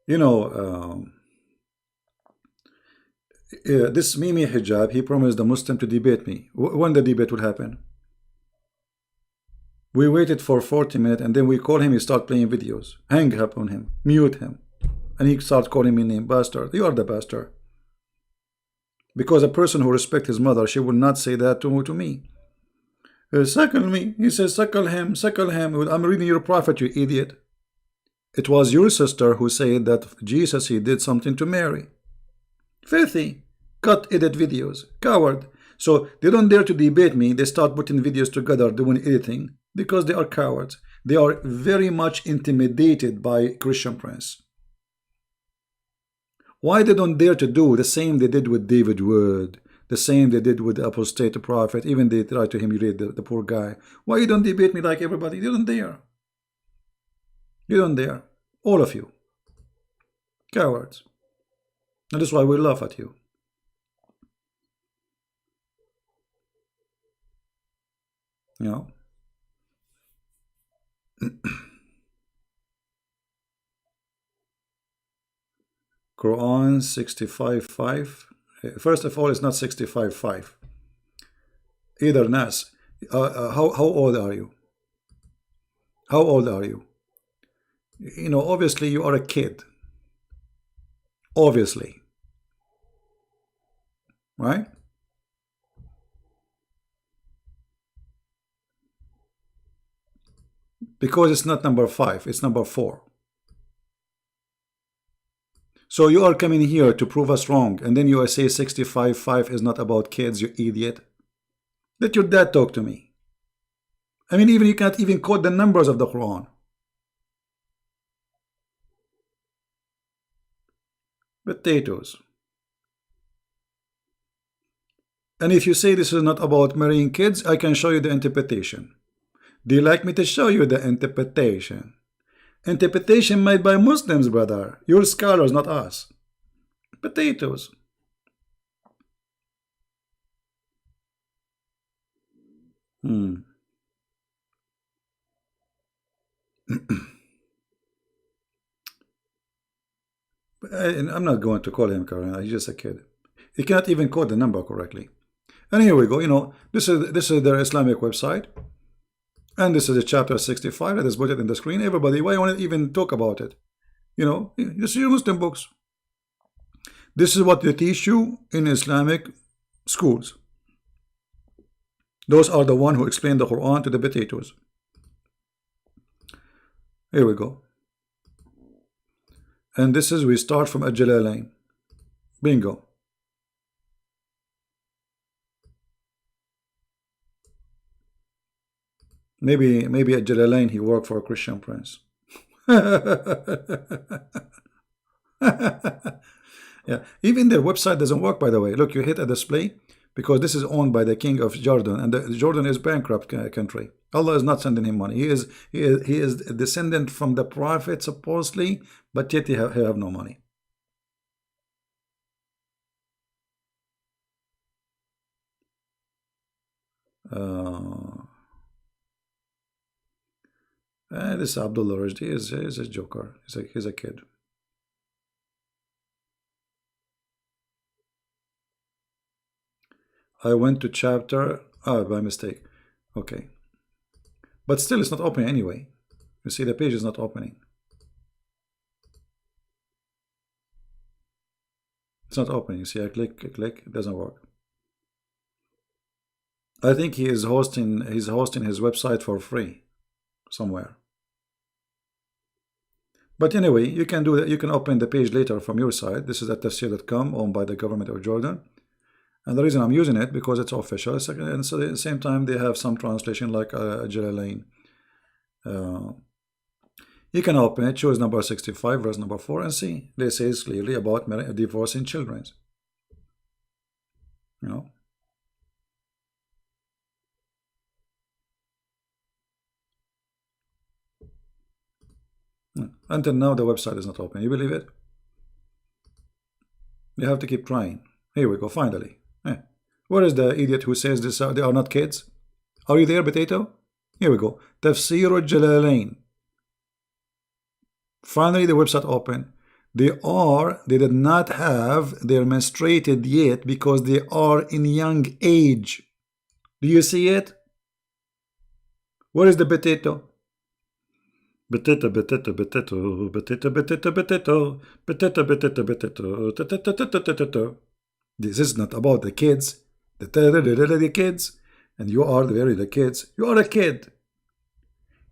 You know, this Mimi Hijab, he promised the Muslim to debate me. When the debate will happen? We waited for 40 minutes and then we call him, he start playing videos. Hang up on him, mute him. And he starts calling me name, bastard. You are the bastard. Because a person who respects his mother, she will not say that to me. Suckle me. He says, suckle him, suckle him. I'm reading your prophet, you idiot. It was your sister who said that Jesus, he did something to Mary. Filthy. Cut, edit videos. Coward. So they don't dare to debate me. They start putting videos together, doing editing, because they are cowards. They are very much intimidated by Christian Prince. Why they don't dare to do the same they did with David Wood, the same they did with the apostate prophet, even they try to humiliate the poor guy. Why you don't debate me like everybody? You don't dare. You don't dare. All of you. Cowards. And that's why we laugh at you. You know? Quran 65:5. First of all, it's not 65:5. Either Nas. How old are you? How old are you? You know, obviously you are a kid. Obviously. Right? Because it's not number 5, it's number 4. So you are coming here to prove us wrong, and then you say 65:5 is not about kids, you idiot. Let your dad talk to me. I mean, even you can't even quote the numbers of the Quran. Potatoes. And if you say this is not about marrying kids, I can show you the interpretation. Do you like me to show you the interpretation? Interpretation made by Muslims, brother. You're scholars, not us. Potatoes. I'm not going to call him Karen. He's just a kid. He cannot even quote the number correctly. And here we go. You know, this is their Islamic website. And this is a chapter 65 that is put it in the screen. Everybody, why you want to even talk about it? You know, you see your Muslim books. This is what they teach you in Islamic schools. Those are the one who explain the Quran to the potatoes. Here we go. And this is, we start from Al-Jalalain. Bingo. Maybe at Jalalain he worked for a Christian Prince. Yeah, even their website doesn't work, by the way. Look, you hit a display because this is owned by the king of Jordan, and Jordan is bankrupt country. Allah is not sending him money. He is a descendant from the prophet supposedly, but yet he have no money. This Abdullah Rajdi is a joker. He's a kid. I went to chapter by mistake. Okay, but still it's not opening anyway. You see the page is not opening. It's not opening. You see, I click, it doesn't work. I think he's hosting his website for free somewhere. But anyway, you can do that. You can open the page later from your side. This is at tafsir.com, owned by the government of Jordan. And the reason I'm using it because it's official, and so at the same time they have some translation like Jalalain. You can open it, choose number 65, verse number 4, and see. They say it's clearly about divorcing children. You know. Until now the website is not open. You believe it? You have to keep trying. Here we go, finally. Where is the idiot who says this? They are not kids? Are you there, Potato? Here we go. Tafsir al-Jalalain. Finally, the website open. They did not have their menstruated yet because they are in young age. Do you see it? Where is the potato? Potato, potato, potato, potato, potato, potato, potato, potato, potato. This is not about the kids. The kids. And you are the kids. You are a kid.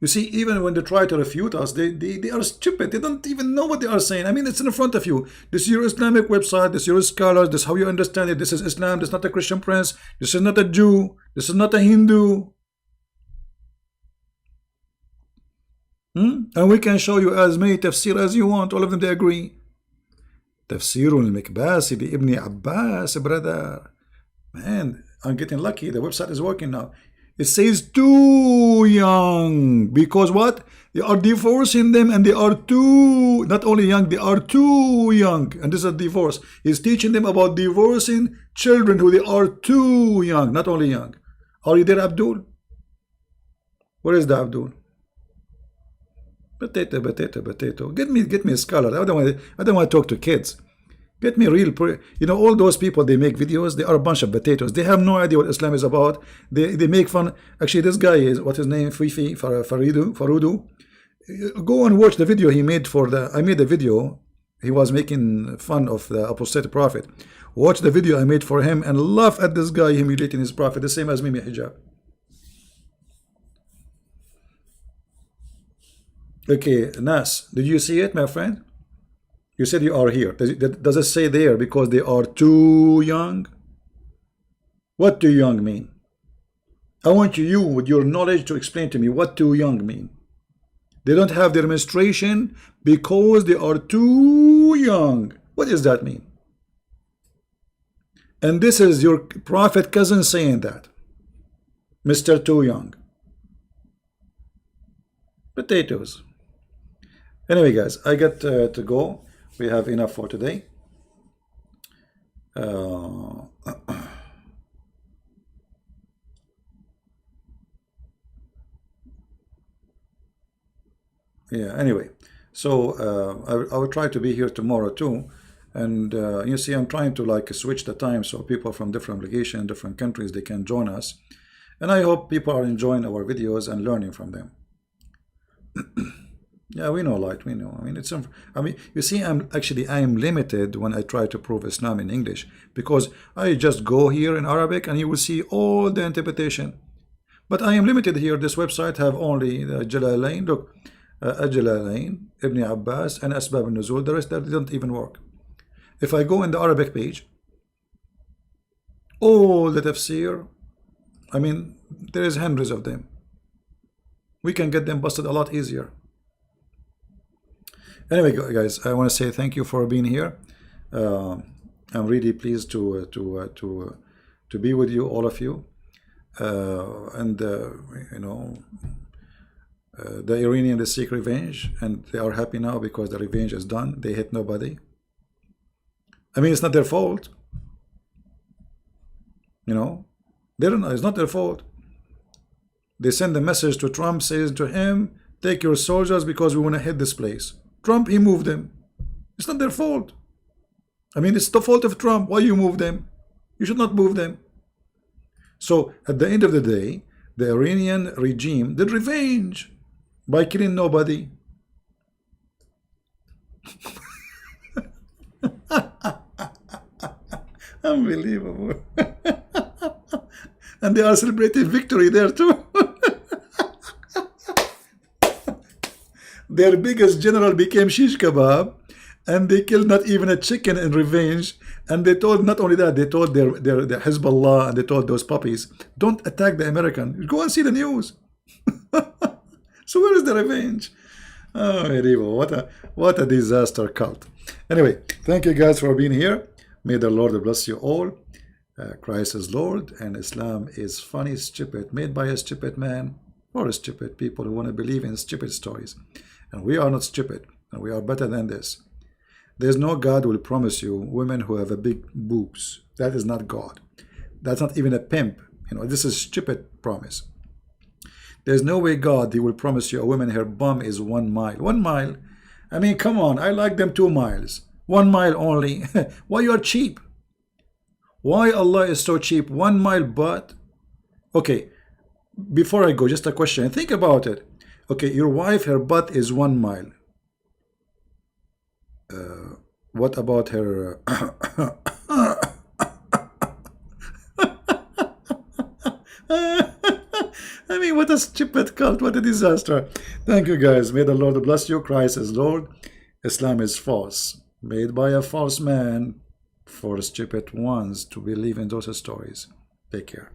You see, even when they try to refute us, they are stupid. They don't even know what they are saying. I mean, it's in front of you. This is your Islamic website. This is your scholars. This is how you understand it. This is Islam. This is not a Christian prince. This is not a Jew. This is not a Hindu. And we can show you as many tafsir as you want. All of them, they agree. Tafsir al-Mikbasi bi Ibn Abbas, brother. Man, I'm getting lucky. The website is working now. It says too young. Because what? They are divorcing them and they are too, not only young, they are too young. And this is a divorce. He's teaching them about divorcing children who they are too young, not only young. Are you there, Abdul? Where is the Abdul? Potato, potato, potato. Get me a scholar. I don't want to talk to kids. Get me real. You know, all those people, they make videos. They are a bunch of potatoes. They have no idea what Islam is about. They make fun. Actually, this guy is, what's his name? Fifi Farudu. Go and watch the video he made for the. I made a video. He was making fun of the apostate prophet. Watch the video I made for him and laugh at this guy humiliating his prophet, the same as Mimi Hijab. Okay, Nas, did you see it, my friend? You said you are here. Does it say there because they are too young? What too young mean? I want you, with your knowledge, to explain to me what too young mean. They don't have their menstruation because they are too young. What does that mean? And this is your prophet cousin saying that. Mr. Too Young. Potatoes. Anyway, guys, I got to go. We have enough for today. Yeah, anyway, so I will try to be here tomorrow too. And you see, I'm trying to like switch the time so people from different locations, different countries, they can join us. And I hope people are enjoying our videos and learning from them. Yeah, we know, light, we know. I mean, you see, I am limited when I try to prove Islam in English, because I just go here in Arabic and you will see all the interpretation. But I am limited here. This website have only the Jalalain. Look, Jalalain, Ibn Abbas, and Asbab al-Nuzul. The rest, that didn't even work. If I go in the Arabic page, all the tafsir, I mean, there is hundreds of them. We can get them busted a lot easier. Anyway, guys, I want to say thank you for being here. I'm really pleased to be with you, all of you. You know, the Iranian, they seek revenge, and they are happy now because the revenge is done. They hit nobody. I mean, it's not their fault. You know, it's not their fault. They send a message to Trump, says to him, take your soldiers because we want to hit this place. Trump, he moved them. It's not their fault. I mean, it's the fault of Trump. Why you move them? You should not move them. So at the end of the day, the Iranian regime did revenge by killing nobody. Unbelievable. And they are celebrating victory there too. Their biggest general became shish kebab, and they killed not even a chicken in revenge. And they told, not only that, they told their Hezbollah, and they told those puppies, don't attack the American. Go and see the news. So where is the revenge? Oh, medieval. What a disaster cult. Anyway, thank you guys for being here. May the Lord bless you all. Christ is Lord, and Islam is funny, stupid, made by a stupid man or stupid people who want to believe in stupid stories. And we are not stupid, and we are better than this. There's no God who will promise you women who have a big boobs. That is not God. That's not even a pimp. You know, this is stupid promise. There's no way God, he will promise you a woman her bum is 1 mile. 1 mile? I mean, come on. I like them 2 miles. 1 mile only. Why you are cheap? Why Allah is so cheap? 1 mile butt? Okay, before I go, just a question. Think about it. Okay, your wife, her butt is 1 mile. What about her? I mean, what a stupid cult. What a disaster. Thank you, guys. May the Lord bless you. Christ is Lord. Islam is false. Made by a false man for stupid ones to believe in those stories. Take care.